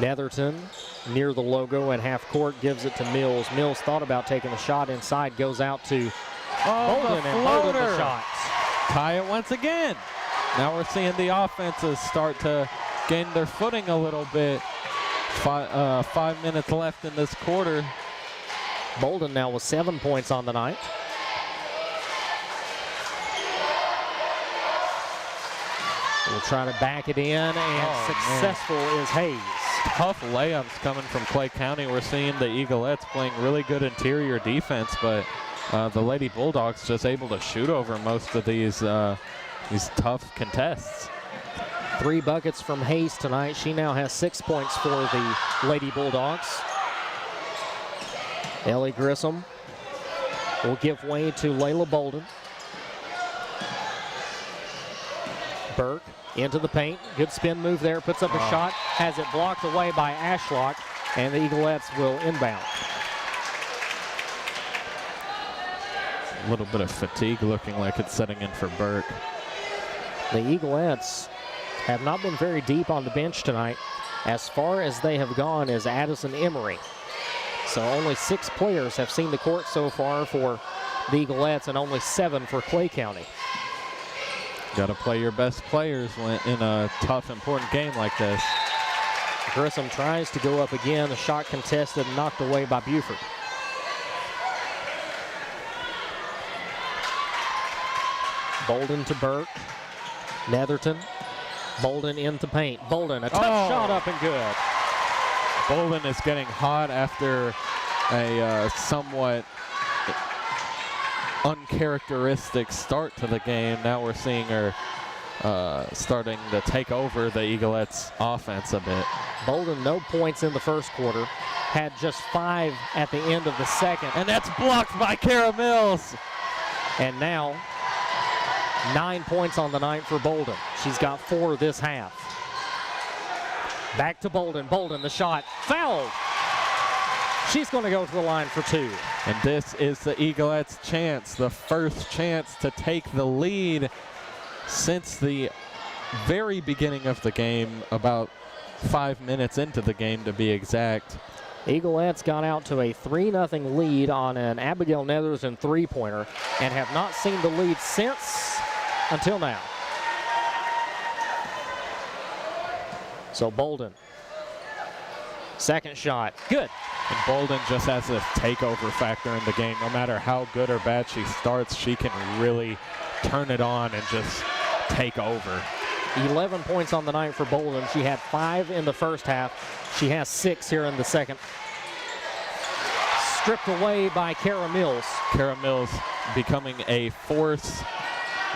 Netherton near the logo at half court gives it to Mills. Mills thought about taking a shot inside, goes out to Bolden, and Bolden the shot. Tie it once again. Now we're seeing the offenses start to gain their footing a little bit. 5 minutes left in this quarter. Bolden now with 7 points on the night. We'll try to back it in, and successful is Hayes. Tough layups coming from Clay County. We're seeing the Eaglettes playing really good interior defense, but the Lady Bulldogs just able to shoot over most of these tough contests. 3 buckets from Hayes tonight. She now has 6 points for the Lady Bulldogs. Ellie Grissom will give way to Layla Bolden. Burke into the paint. Good spin move there. Puts up a shot. Has it blocked away by Ashlock, and the Eaglettes will inbound. A little bit of fatigue looking like it's setting in for Burke. The Eaglettes have not been very deep on the bench tonight. As far as they have gone is Addison Emery. So only 6 players have seen the court so far for the Eaglettes, and only 7 for Clay County. Got to play your best players in a tough, important game like this. Grissom tries to go up again. The shot contested and knocked away by Buford. Bolden to Burke. Netherton. Bolden into paint. Bolden, a tough shot up and good. Bolden is getting hot after a somewhat uncharacteristic start to the game. Now we're seeing her starting to take over the Eaglettes offense a bit. Bolden, no points in the first quarter. Had just 5 at the end of the second. And that's blocked by Kara Mills. And now 9 points on the night for Bolden. She's got 4 this half. Back to Bolden. Bolden, the shot. Fouled. She's going to go to the line for 2. And this is the Eaglettes' chance, the first chance to take the lead since the very beginning of the game, about 5 minutes into the game to be exact. Eaglettes got out to a 3-0 lead on an Abigail Netherton three-pointer and have not seen the lead since until now. So Bolden, second shot, good. And Bolden just has a takeover factor in the game. No matter how good or bad she starts, she can really turn it on and just take over. 11 points on the night for Bolden. She had 5 in the first half. She has 6 here in the second. Stripped away by Kara Mills. Kara Mills becoming a force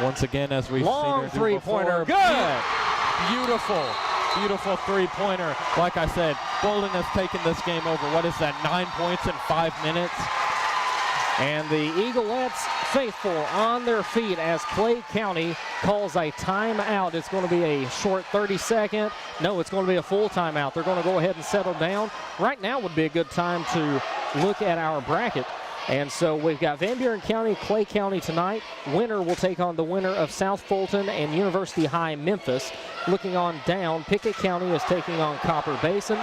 once again, as we've seen her do three-pointer, before. good. Beautiful. beautiful three-pointer. Like I said, Bolden has taken this game over. What is that, 9 points in 5 minutes? And the Eaglettes faithful on their feet as Clay County calls a timeout. It's going to be a short 30-second. No, it's going to be a full timeout. They're going to go ahead and settle down. Right now would be a good time to look at our bracket. And so we've got Van Buren County, Clay County tonight. Winner will take on the winner of South Fulton and University High Memphis. Looking on down, Pickett County is taking on Copper Basin.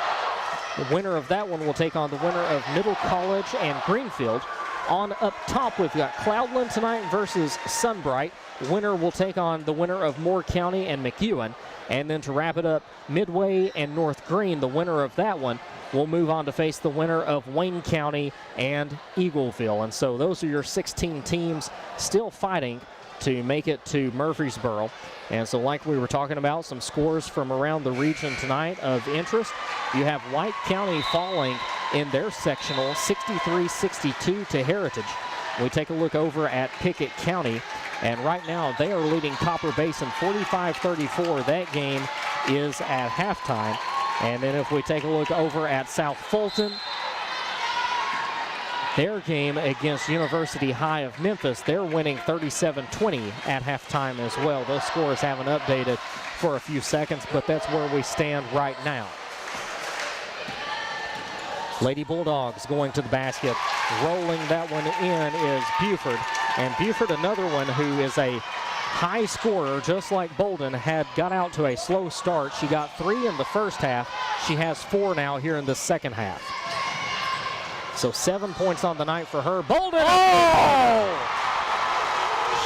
The winner of that one will take on the winner of Middle College and Greenfield. On up top, we've got Cloudland tonight versus Sunbright. Winner will take on the winner of Moore County and McEwen. And then to wrap it up, Midway and North Green, the winner of that one, will move on to face the winner of Wayne County and Eagleville. And so those are your 16 teams still fighting to make it to Murfreesboro. And so like we were talking about, some scores from around the region tonight of interest. You have White County falling in their sectional 63-62 to Heritage. We take a look over at Pickett County, and right now they are leading Copper Basin 45-34. That game is at halftime. And then if we take a look over at South Fulton, their game against University High of Memphis, they're winning 37-20 at halftime as well. Those scores haven't updated for a few seconds, but that's where we stand right now. Lady Bulldogs going to the basket. Rolling that one in is Buford. And Buford, another one who is a high scorer, just like Bolden, had got out to a slow start. She got 3 in the first half. She has 4 now here in the second half. So 7 points on the night for her. Bolden! Oh!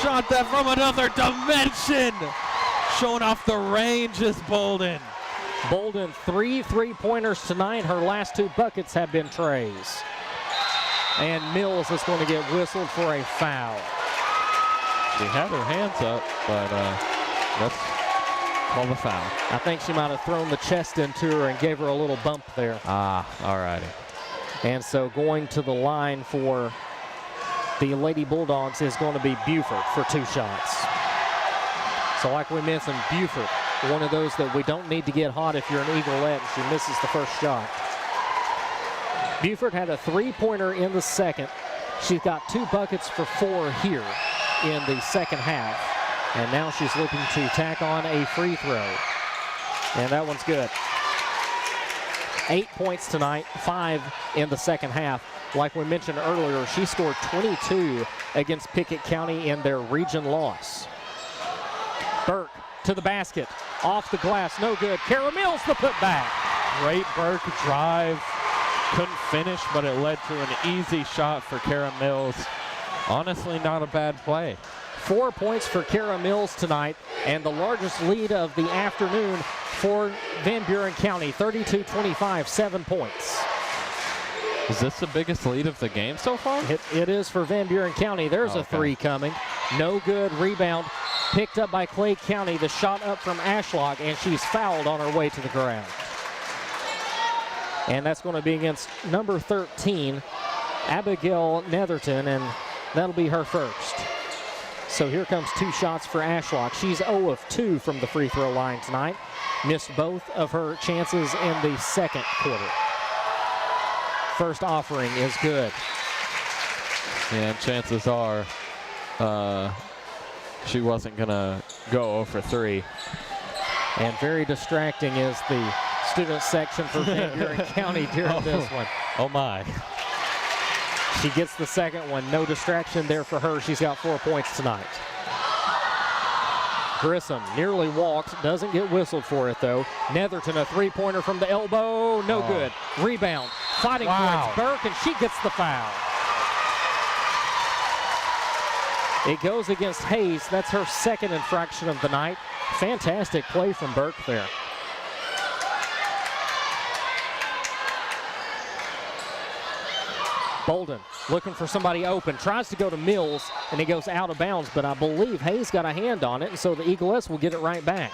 Shot that from another dimension. Showing off the range is Bolden. Bolden, 3 3-pointers tonight. Her last 2 buckets have been trays. And Mills is going to get whistled for a foul. She had her hands up, but let's call the foul. I think she might have thrown the chest into her and gave her a little bump there. Ah, all righty. And so going to the line for the Lady Bulldogs is going to be Buford for 2 shots. So like we mentioned, Buford, one of those that we don't need to get hot if you're an Eaglette, and she misses the first shot. Buford had a 3-pointer in the second. She's got 2 buckets for 4 here in the second half. And now she's looking to tack on a free throw. And that one's good. 8 points tonight, 5 in the second half. Like we mentioned earlier, she scored 22 against Pickett County in their region loss. Burke to the basket, off the glass, no good. Kara Mills the putback. Great Burke drive, couldn't finish, but it led to an easy shot for Kara Mills. Honestly, not a bad play. 4 points for Kara Mills tonight, and the largest lead of the afternoon for Van Buren County, 32-25, 7 points. Is this the biggest lead of the game so far? It is for Van Buren County. There's a 3 coming. No good. Rebound picked up by Clay County. The shot up from Ashlock, and she's fouled on her way to the ground. And that's going to be against number 13, Abigail Netherton, and that'll be her first. So here comes 2 shots for Ashlock. She's 0 of 2 from the free throw line tonight. Missed both of her chances in the second quarter. First offering is good. Yeah, and chances are she wasn't going to go 0 for 3. And very distracting is the student section for Van Buren County during this one. Oh, my. She gets the second one. No distraction there for her. She's got 4 points tonight. Grissom nearly walked. Doesn't get whistled for it, though. Netherton, a 3-pointer from the elbow. No good. Rebound. Fighting towards Burke, and she gets the foul. It goes against Hayes. That's her second infraction of the night. Fantastic play from Burke there. Bolden looking for somebody open, tries to go to Mills, and he goes out of bounds, but I believe Hayes got a hand on it, and so the Eaglettes will get it right back.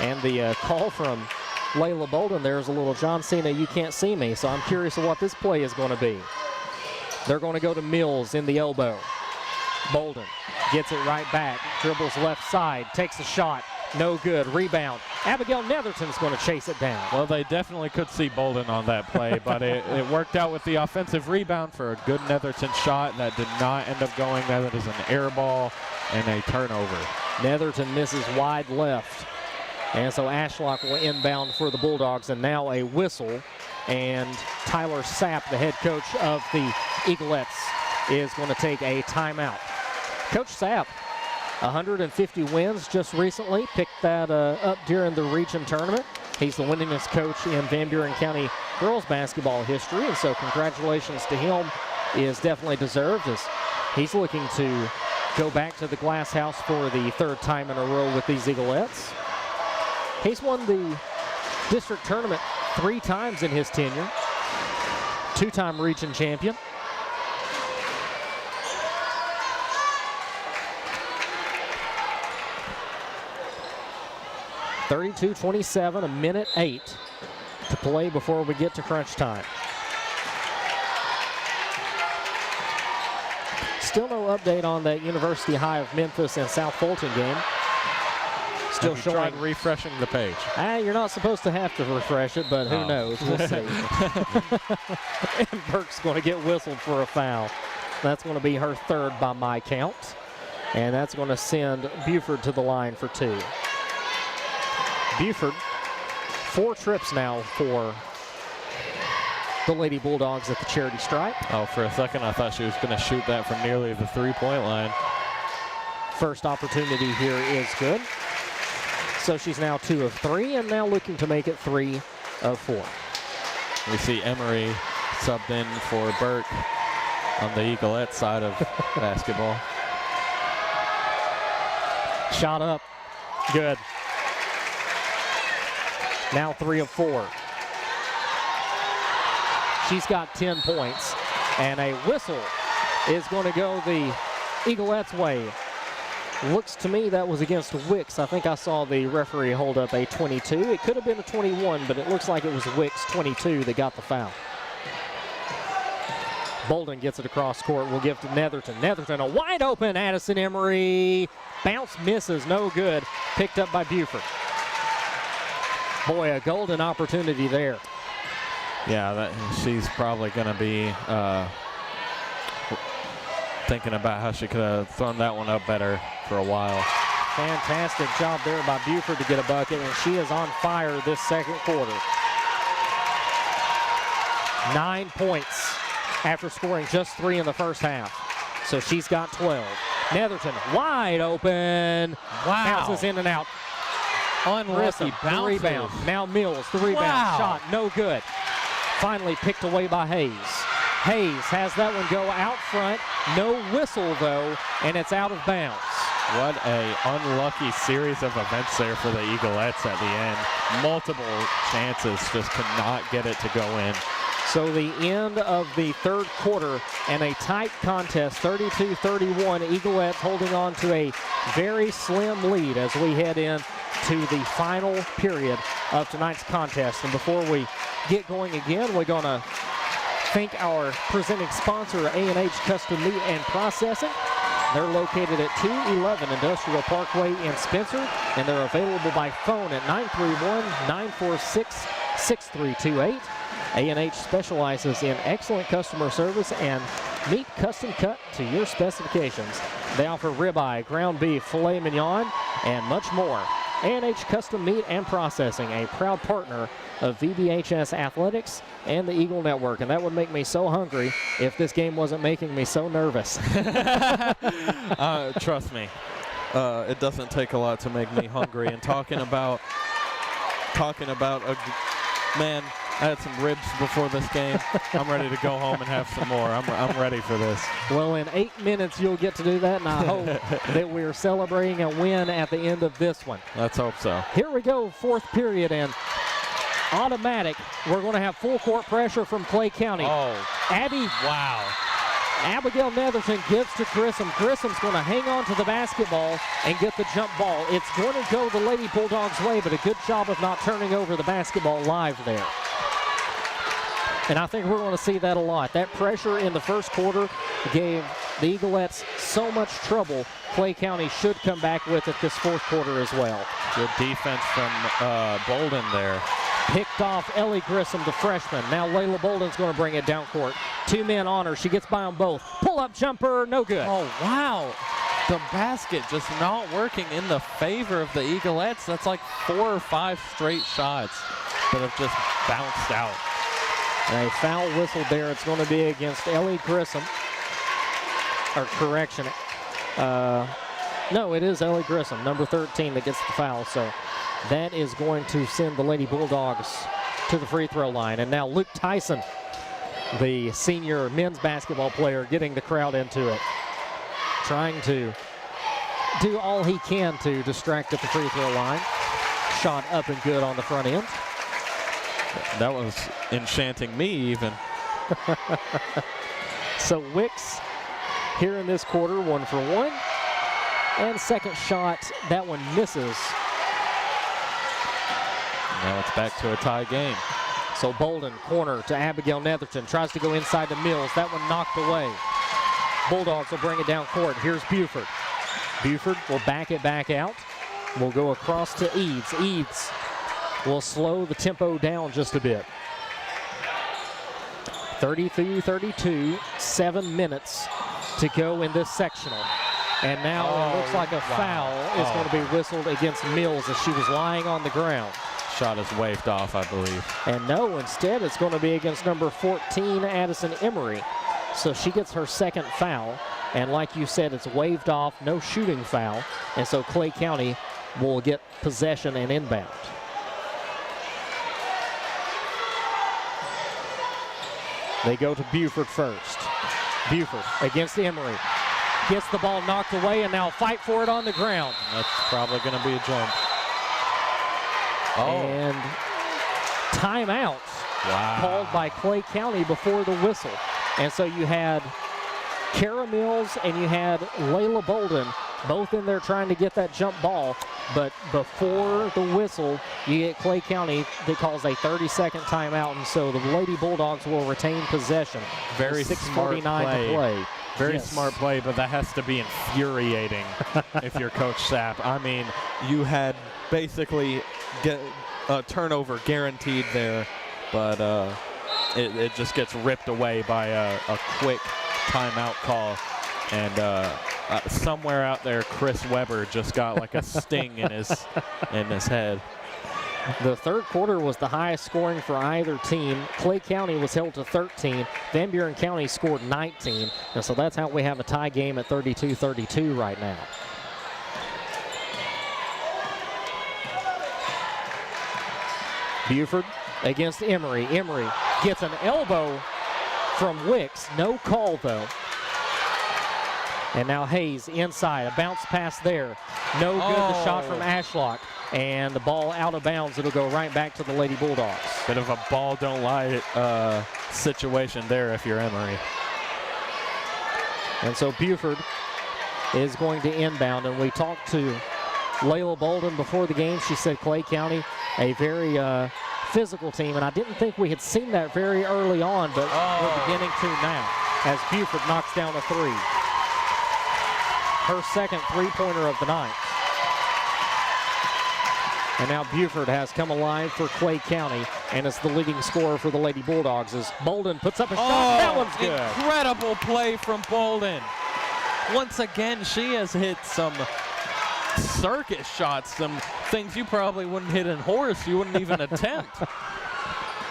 And the call from Layla Bolden there is a little John Cena, you can't see me, so I'm curious of what this play is going to be. They're going to go to Mills in the elbow. Bolden gets it right back, dribbles left side, takes a shot, no good. Rebound. Abigail Netherton's going to chase it down. Well, they definitely could see Bolden on that play, but it worked out with the offensive rebound for a good Netherton shot that did not end up going. That is an air ball and a turnover. Netherton misses wide left. And so Ashlock will inbound for the Bulldogs, and now a whistle. And Tyler Sapp, the head coach of the Eaglettes, is going to take a timeout. Coach Sapp, 150 wins just recently, picked that up during the region tournament. He's the winningest coach in Van Buren County girls basketball history, and so congratulations to him is definitely deserved, as he's looking to go back to the glass house for the third time in a row with these Eaglettes. He's won the district tournament 3 times in his tenure, 2-time region champion. (32-27), a minute 8 to play before we get to crunch time. Still no update on that University High of Memphis and South Fulton game. Still Have you showing. tried refreshing the page? You're not supposed to have to refresh it, but who knows? We'll see. And Burke's going to get whistled for a foul. That's going to be her 3rd by my count. And that's going to send Buford to the line for 2. Buford, 4 trips now for the Lady Bulldogs at the charity stripe. Oh, for a second I thought she was going to shoot that from nearly the 3-point line. First opportunity here is good. So she's now 2 of 3 and now looking to make it 3 of 4. We see Emery subbed in for Burke on the Eagleette side of basketball. Shot up. Good. Now 3 of 4. She's got 10 points. And a whistle is going to go the Eaglettes' way. Looks to me that was against Wicks. I think I saw the referee hold up a 22. It could have been a 21, but it looks like it was Wicks 22 that got the foul. Bolden gets it across court. We'll give to Netherton. Netherton, a wide open Addison Emery. Bounce misses, no good. Picked up by Buford. Boy, a golden opportunity there. Yeah, she's probably going to be thinking about how she could have thrown that one up better for a while. Fantastic job there by Buford to get a bucket, and she is on fire this second quarter. 9 points after scoring just 3 in the first half. So she's got 12. Netherton wide open. Wow. Bounces in and out. Unlucky the rebound. Now Mills, the rebound. Wow. Shot, no good. Finally picked away by Hayes. Hayes has that one go out front. No whistle, though, and it's out of bounds. What a unlucky series of events there for the Eaglettes at the end. Multiple chances, just could not get it to go in. So the end of the third quarter and a tight contest, 32-31. Eaglettes holding on to a very slim lead as we head in to the final period of tonight's contest. And before we get going again, we're going to thank our presenting sponsor, A&H Custom Meat and Processing. They're located at 211 Industrial Parkway in Spencer, and they're available by phone at 931-946-6328. A&H specializes in excellent customer service and meat custom cut to your specifications. They offer ribeye, ground beef, filet mignon, and much more. A&H Custom Meat and Processing, a proud partner of VBHS Athletics and the Eagle Network. And that would make me so hungry if this game wasn't making me so nervous. Trust me, it doesn't take a lot to make me hungry. And talking about man, I had some ribs before this game. I'm ready to go home and have some more. I'm ready for this. Well, in 8 minutes you'll get to do that, and I hope that we're celebrating a win at the end of this one. Let's hope so. Here we go, fourth period, and automatic. We're going to have full court pressure from Clay County. Oh, wow. Abigail Netherton gives to Grissom. Grissom's going to hang on to the basketball and get the jump ball. It's going to go the Lady Bulldogs' way, but a good job of not turning over the basketball live there. And I think we're going to see that a lot. That pressure in the first quarter gave the Eaglettes so much trouble Clay County should come back with it this fourth quarter as well. Good defense from Bolden there. Picked off Ellie Grissom, the freshman. Now Layla Bolden's going to bring it down court. 2 men on her. She gets by them both. Pull-up jumper, no good. Oh, wow. The basket just not working in the favor of the Eaglettes. That's like 4 or 5 straight shots that have just bounced out. And a foul whistle there. It's going to be against Ellie Grissom. Or correction. No, it is Ellie Grissom, number 13, that gets the foul. So that is going to send the Lady Bulldogs to the free throw line. And now Luke Tyson, the senior men's basketball player, getting the crowd into it. Trying to do all he can to distract at the free throw line. Shot up and good on the front end. That was enchanting me even. So Wicks here in this quarter, 1 for 1. And second shot, that one misses. Now it's back to a tie game. So Bolden, corner to Abigail Netherton, tries to go inside to Mills. That one knocked away. Bulldogs will bring it down court. Here's Buford. Buford will back it back out. We'll go across to Eads. Eads will slow the tempo down just a bit. 33-32, 7 minutes to go in this sectional. And now it looks like a foul is going to be whistled against Mills as she was lying on the ground. Shot is waved off, I believe. And no, instead it's going to be against number 14, Addison Emery. So she gets her second foul. And like you said, it's waved off, no shooting foul. And so Clay County will get possession and inbound. They go to Buford first. Buford against Emery. Gets the ball knocked away and now fight for it on the ground. That's probably going to be a jump. And timeout called by Clay County before the whistle. And so you had Kara Mills and you had Layla Bolden both in there trying to get that jump ball. But before the whistle, you get Clay County that calls a 30-second timeout. And so the Lady Bulldogs will retain possession. Very 6:49 to play. Very smart play, but that has to be infuriating if you're Coach Sapp. I mean, you had basically a turnover guaranteed there, but it just gets ripped away by a quick timeout call. And somewhere out there, Chris Weber just got like a sting in his head. The third quarter was the highest scoring for either team. Clay County was held to 13. Van Buren County scored 19. And so that's how we have a tie game at 32-32 right now. Buford against Emery. Emery gets an elbow from Wicks. No call, though. And now Hayes inside. A bounce pass there. No good. The shot from Ashlock. And the ball out of bounds. It'll go right back to the Lady Bulldogs. Bit of a ball don't lie situation there if you're Emery. And so Buford is going to inbound. And we talked to Layla Bolden before the game. She said Clay County, a very physical team. And I didn't think we had seen that very early on, but we're beginning to now as Buford knocks down a three. Her second three-pointer of the night. And now Buford has come alive for Clay County, and it's the leading scorer for the Lady Bulldogs as Bolden puts up a shot. That one's good. Incredible play from Bolden. Once again, she has hit some circus shots, some things you probably wouldn't hit in horse, you wouldn't even attempt.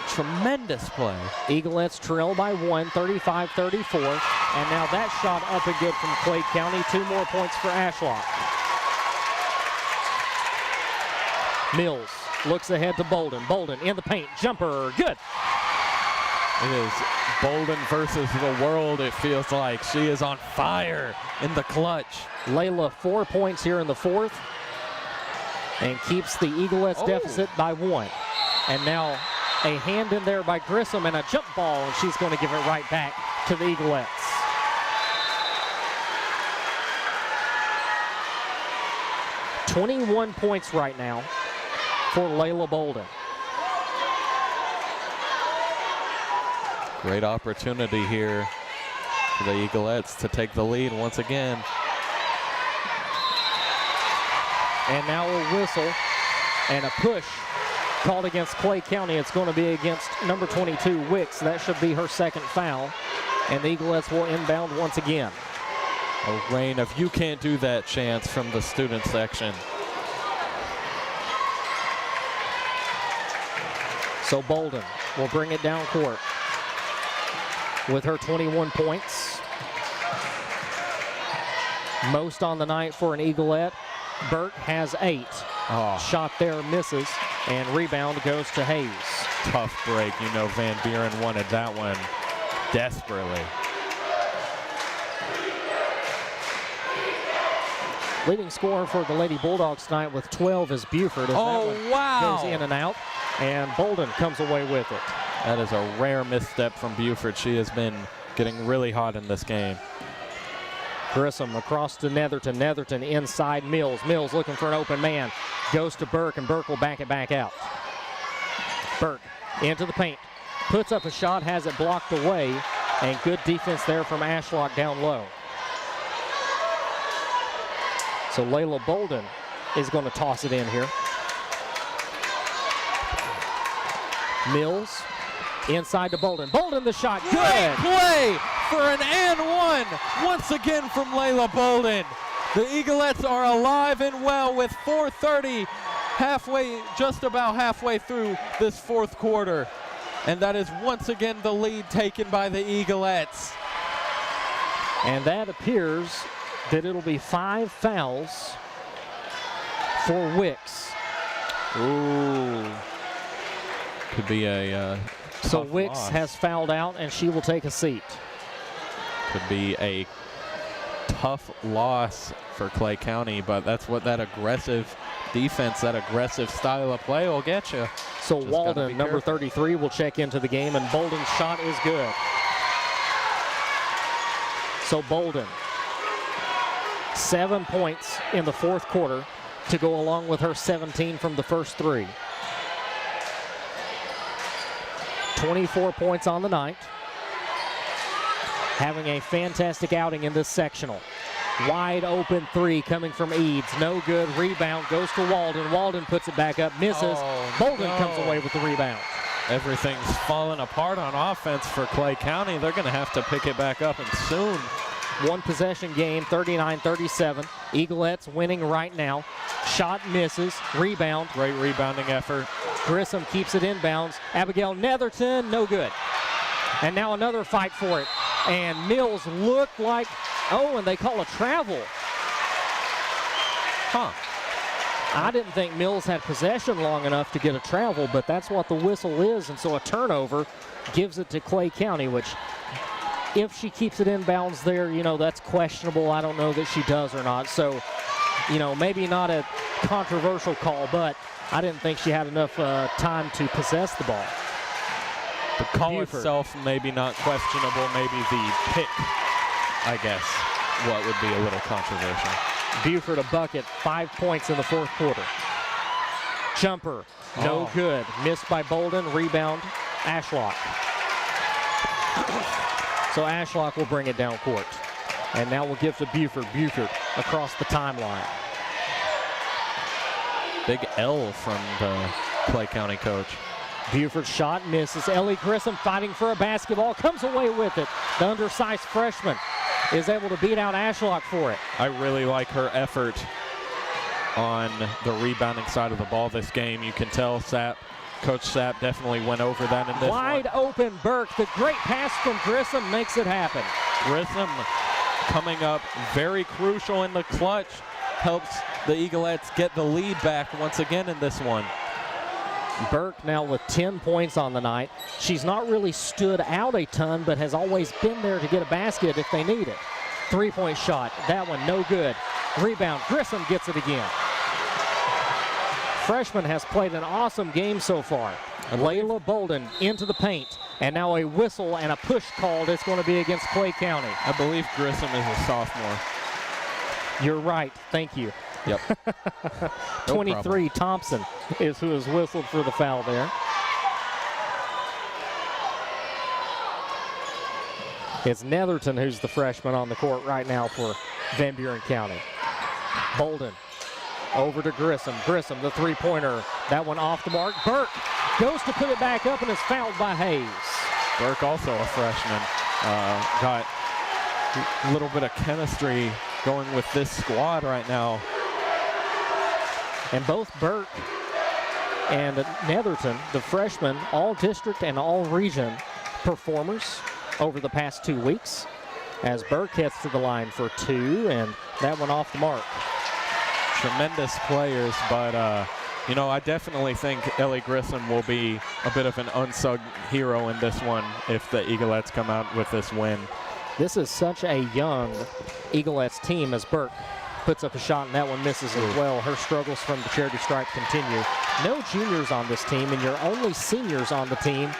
Tremendous play. Eaglettes trail by 1, 35-34. And now that shot up and good from Clay County. 2 more points for Ashlock. Mills looks ahead to Bolden. Bolden in the paint. Jumper. Good. It is Bolden versus the world, it feels like. She is on fire in the clutch. Layla 4 points here in the fourth. And keeps the Eaglettes deficit by 1. And now a hand in there by Grissom and a jump ball, and she's going to give it right back to the Eaglettes. .21 points right now for Layla Bolden. Great opportunity here for the Eaglettes to take the lead once again. And now a whistle and a push called against Clay County. It's going to be against number 22, Wicks. That should be her second foul. And the Eaglettes will inbound once again. A rain of "you can't do that" chants from the student section. So Bolden will bring it down court with her 21 points. Most on the night for an Eaglette. Burke has 8. Shot there misses, and rebound goes to Hayes. Tough break. You know Van Buren wanted that one desperately. Leading scorer for the Lady Bulldogs tonight with 12 is Buford. As Oh, that one wow. goes in and out, and Bolden comes away with it. That is a rare misstep from Buford. She has been getting really hot in this game. Grissom across to Netherton. Netherton inside Mills. Mills looking for an open man. Goes to Burke, and Burke will back it back out. Burke into the paint. Puts up a shot, has it blocked away, and good defense there from Ashlock down low. So Layla Bolden is going to toss it in here. Mills inside to Bolden. Bolden the shot, good! Great play for an and one once again from Layla Bolden. The Eaglettes are alive and well with 4:30 just about halfway through this fourth quarter. And that is once again the lead taken by the Eaglettes. And that appears that it'll be 5 fouls for Wicks. Ooh. Could be a So tough Wicks loss. has fouled out, and she will take a seat. Could be a tough loss for Clay County, but that's what that aggressive defense, that aggressive style of play will get you. So Just gotta be Walden, number careful. 33, will check into the game, and Bolden's shot is good. So Bolden, 7 points in the fourth quarter to go along with her 17 from the first 3. 24 points on the night. Having a fantastic outing in this sectional. Wide open 3 coming from Eads. No good. Rebound goes to Walden. Walden puts it back up, misses. Oh, Bolden no. comes away with the rebound. Everything's falling apart on offense for Clay County. They're going to have to pick it back up and soon. One possession game, 39-37. Eaglettes winning right now. Shot misses. Rebound. Great rebounding effort. Grissom keeps it inbounds. Abigail Netherton, no good. And now another fight for it. And Mills looked like, and they call a travel. I didn't think Mills had possession long enough to get a travel, but that's what the whistle is. And so a turnover gives it to Clay County, which if she keeps it inbounds there, that's questionable. I don't know that she does or not. So, maybe not a controversial call, but I didn't think she had enough time to possess the ball. The call Buford. itself, maybe not questionable. Maybe the pick, I guess, what would be a little controversial. Buford a bucket, 5 points in the fourth quarter. Jumper, no good. Missed by Bolden, rebound, Ashlock. So Ashlock will bring it down court. And now we'll give to Buford. Buford across the timeline. Big L from the Clay County coach. Buford shot misses. Ellie Grissom fighting for a basketball, comes away with it. The undersized freshman is able to beat out Ashlock for it. I really like her effort on the rebounding side of the ball this game. You can tell Coach Sapp definitely went over that in this Wide one. open Burke. The great pass from Grissom makes it happen. Grissom coming up very crucial in the clutch. Helps the Eaglettes get the lead back once again in this one. Burke now with 10 points on the night. She's not really stood out a ton, but has always been there to get a basket if they need it. 3-point shot. That one no good. Rebound. Grissom gets it again. Freshman has played an awesome game so far. Layla Bolden into the paint. And now a whistle and a push called. It's going to be against Clay County. I believe Grissom is a sophomore. You're right. Thank you. Yep. 23 Thompson is who is whistled for the foul there. It's Netherton who's the freshman on the court right now for Van Buren County. Bolden over to Grissom. Grissom, the three-pointer. That one off the mark. Burke goes to put it back up and is fouled by Hayes. Burke, also a freshman, got a little bit of chemistry going with this squad right now. And both Burke and Netherton, the freshmen, all district and all region performers over the past 2 weeks, as Burke heads to the line for two, and that one off the mark. Tremendous players, but you know, I definitely think Ellie Grissom will be a bit of an unsung hero in this one if the Eaglettes come out with this win. This is such a young Eaglettes team, as Burke puts up a shot and that one misses as well. Her struggles from the charity stripe continue. No juniors on this team, and your only seniors on the team,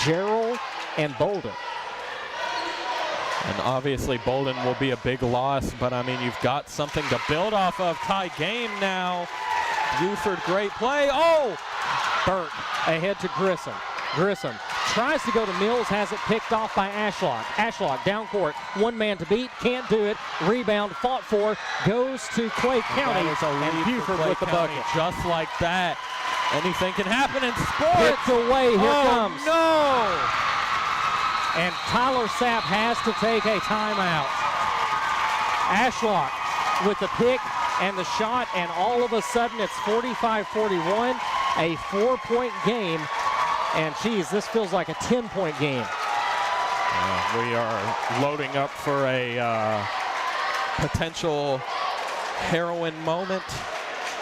Gerald and Bolden. And obviously Bolden will be a big loss, but I mean, you've got something to build off of. Tie game now. Buford, great play. Oh! Burke ahead to Grissom. Grissom tries to go to Mills, has it picked off by Ashlock. Ashlock down court, one man to beat, can't do it. Rebound fought for, goes to Clay County, and Buford with the bucket. Just like that. Anything can happen in sports. It's away, here comes. No! And Tyler Sapp has to take a timeout. Ashlock with the pick and the shot, and all of a sudden it's 45-41, a 4-point game. And geez, this feels like a 10-point game. We are loading up for a potential heroin moment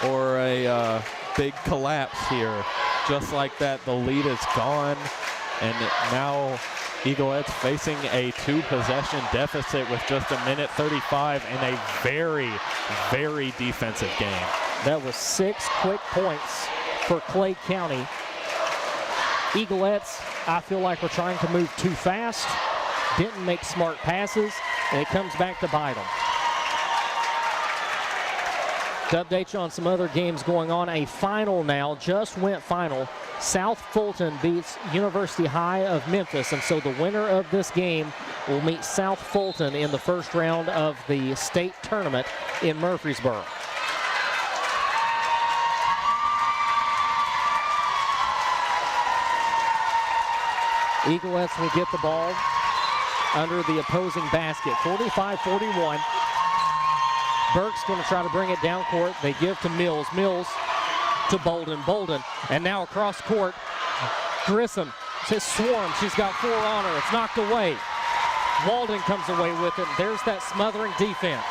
or a big collapse here. Just like that, the lead is gone, and now Eaglettes facing a 2-possession deficit with just 1:35 in a very, very defensive game. That was 6 quick points for Clay County. Eaglettes, I feel like we're trying to move too fast, didn't make smart passes, and it comes back to bite them. To update you on some other games going on, a final now, just went final. South Fulton beats University High of Memphis, and so the winner of this game will meet South Fulton in the first round of the state tournament in Murfreesboro. Eaglettes will get the ball under the opposing basket, 45-41. Burke's going to try to bring it down court. They give to Mills. Mills to Bolden. Bolden, and now across court, Grissom says swarm. She's got 4 on her. It's knocked away. Walden comes away with it. There's that smothering defense.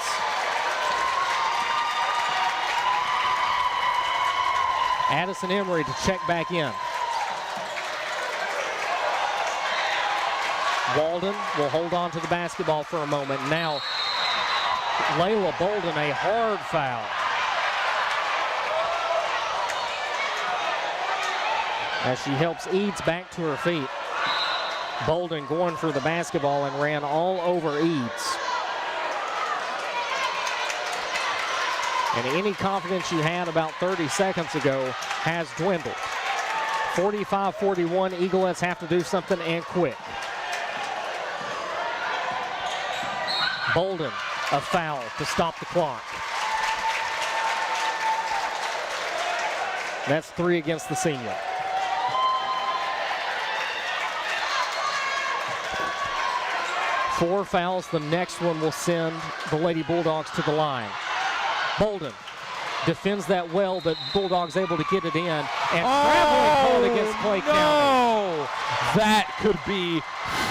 Addison Emery to check back in. Walden will hold on to the basketball for a moment. Now, Layla Bolden, a hard foul. As she helps Eads back to her feet. Bolden going for the basketball and ran all over Eads. And any confidence you had about 30 seconds ago has dwindled. 45-41, Eaglettes have to do something, and quick. Bolden, a foul to stop the clock. That's 3 against the senior. Four fouls. The next one will send the Lady Bulldogs to the line. Bolden defends that well, but Bulldogs able to get it in. And traveling called against Clay County. That could be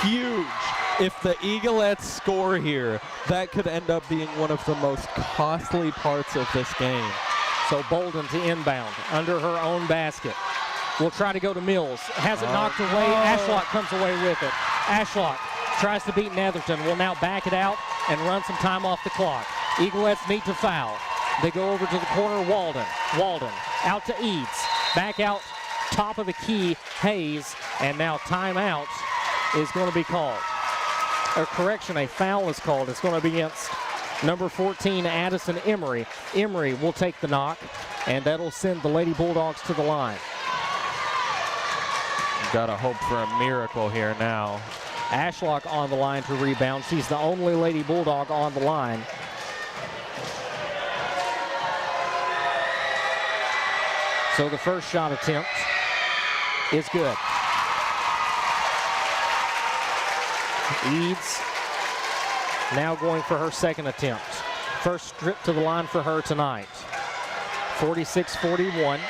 huge. If the Eaglettes score here, that could end up being one of the most costly parts of this game. So Bolden to inbound under her own basket. Will try to go to Mills. Has it knocked away. Ashlock comes away with it. Ashlock tries to beat Netherton. Will now back it out and run some time off the clock. Eaglettes need to foul. They go over to the corner. Walden. Walden out to Eads. Back out top of the key. Hayes. And now timeout is going to be called. Or correction, a foul is called. It's going to be against number 14, Addison Emery. Emery will take the knock, and that'll send the Lady Bulldogs to the line. Got to hope for a miracle here now. Ashlock on the line to rebound. She's the only Lady Bulldog on the line. So the first shot attempt is good. Eads now going for her second attempt. First trip to the line for her tonight. 46-41.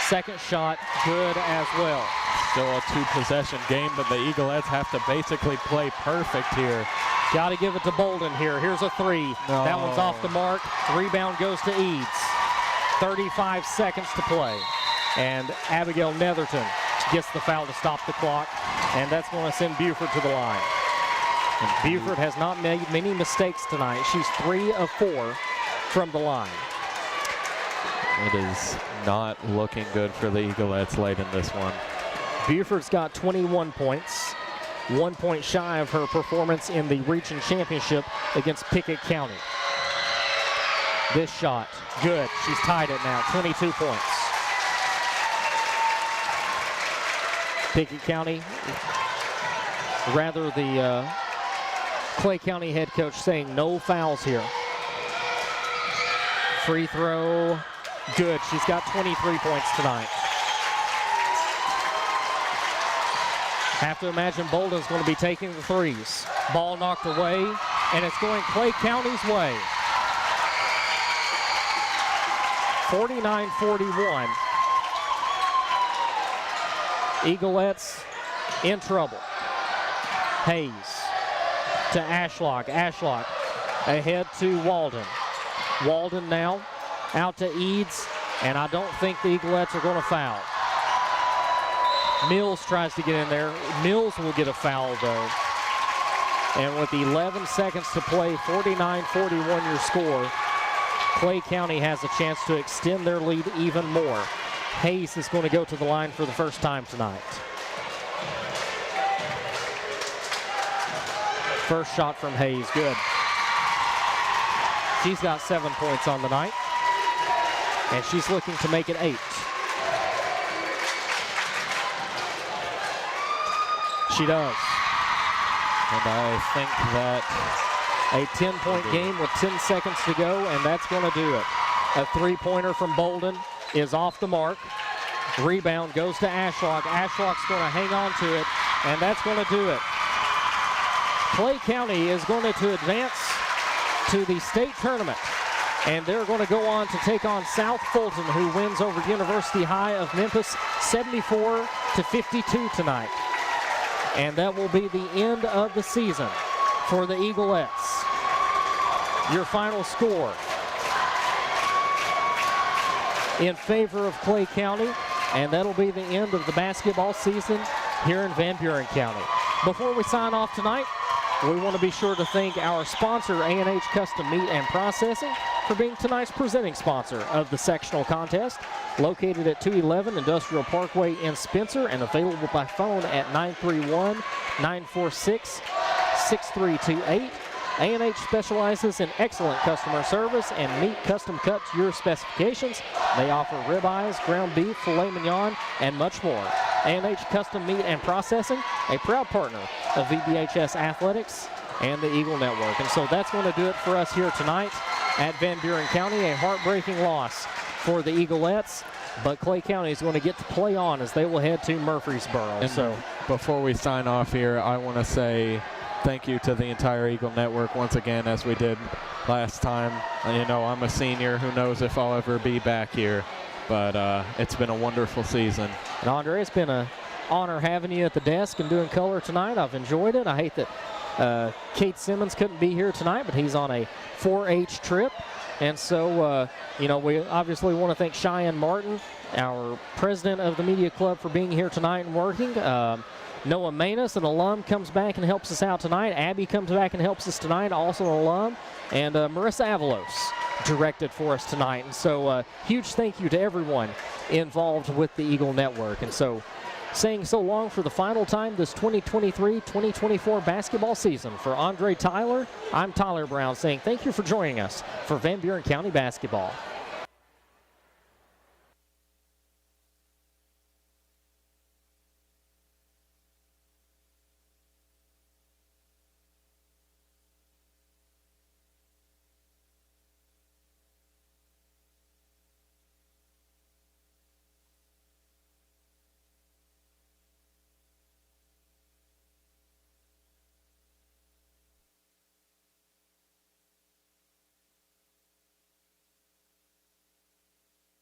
Second shot, good as well. Still a two-possession game, but the Eaglettes have to basically play perfect here. Got to give it to Bolden here. Here's a three. No. That one's off the mark. Rebound goes to Eads. 35 seconds to play. And Abigail Netherton gets the foul to stop the clock. And that's going to send Buford to the line. And Buford has not made many mistakes tonight. She's 3 of 4 from the line. It is not looking good for the Eaglettes late in this one. Buford's got 21 points, 1 point shy of her performance in the region championship against Pickett County. This shot, good. She's tied it now, 22 points. Pickett County, rather the Clay County head coach saying no fouls here. Free throw, good. She's got 23 points tonight. Have to imagine Bolden's going to be taking the threes. Ball knocked away, and it's going Clay County's way. 49-41. Eaglettes in trouble. Hayes to Ashlock. Ashlock ahead to Walden. Walden now out to Eads, and I don't think the Eaglettes are going to foul. Mills tries to get in there. Mills will get a foul, though. And with 11 seconds to play, 49-41 your score, Clay County has a chance to extend their lead even more. Hayes is going to go to the line for the first time tonight. First shot from Hayes, good. She's got 7 points on the night, and she's looking to make it 8. She does. And I think that a 10-point game with 10 seconds to go, and that's going to do it. A three-pointer from Bolden is off the mark. Rebound goes to Ashlock. Ashlock's going to hang on to it, and that's going to do it. Clay County is going to advance to the state tournament, and they're going to go on to take on South Fulton, who wins over University High of Memphis 74-52 tonight. And that will be the end of the season for the Eaglettes. Your final score in favor of Clay County, and that'll be the end of the basketball season here in Van Buren County. Before we sign off tonight, we want to be sure to thank our sponsor, A&H Custom Meat and Processing, for being tonight's presenting sponsor of the sectional contest. Located at 211 Industrial Parkway in Spencer and available by phone at 931-946-6328. A&H specializes in excellent customer service and meat custom cut to your specifications. They offer ribeyes, ground beef, filet mignon, and much more. A&H Custom Meat and Processing, a proud partner of VBHS Athletics and the Eagle Network. And so that's going to do it for us here tonight at Van Buren County. A heartbreaking loss for the Eaglettes, but Clay County is going to get to play on as they will head to Murfreesboro. And so before we sign off here, I want to say thank you to the entire Eagle Network once again, as we did last time. You know, I'm a senior. Who knows if I'll ever be back here, but it's been a wonderful season. And Andre, it's been an honor having you at the desk and doing color tonight. I've enjoyed it. I hate that Kate Simmons couldn't be here tonight, but he's on a 4-H trip. And so, you know, we obviously want to thank Cheyenne Martin, our president of the media club, for being here tonight and working. Noah Manus, an alum, comes back and helps us out tonight. Abby comes back and helps us tonight, also an alum. And Marissa Avalos directed for us tonight. And so, huge thank you to everyone involved with the Eagle Network. And so, saying so long for the final time this 2023-2024 basketball season. For Andre Tyler, I'm Tyler Brown saying thank you for joining us for Van Buren County basketball.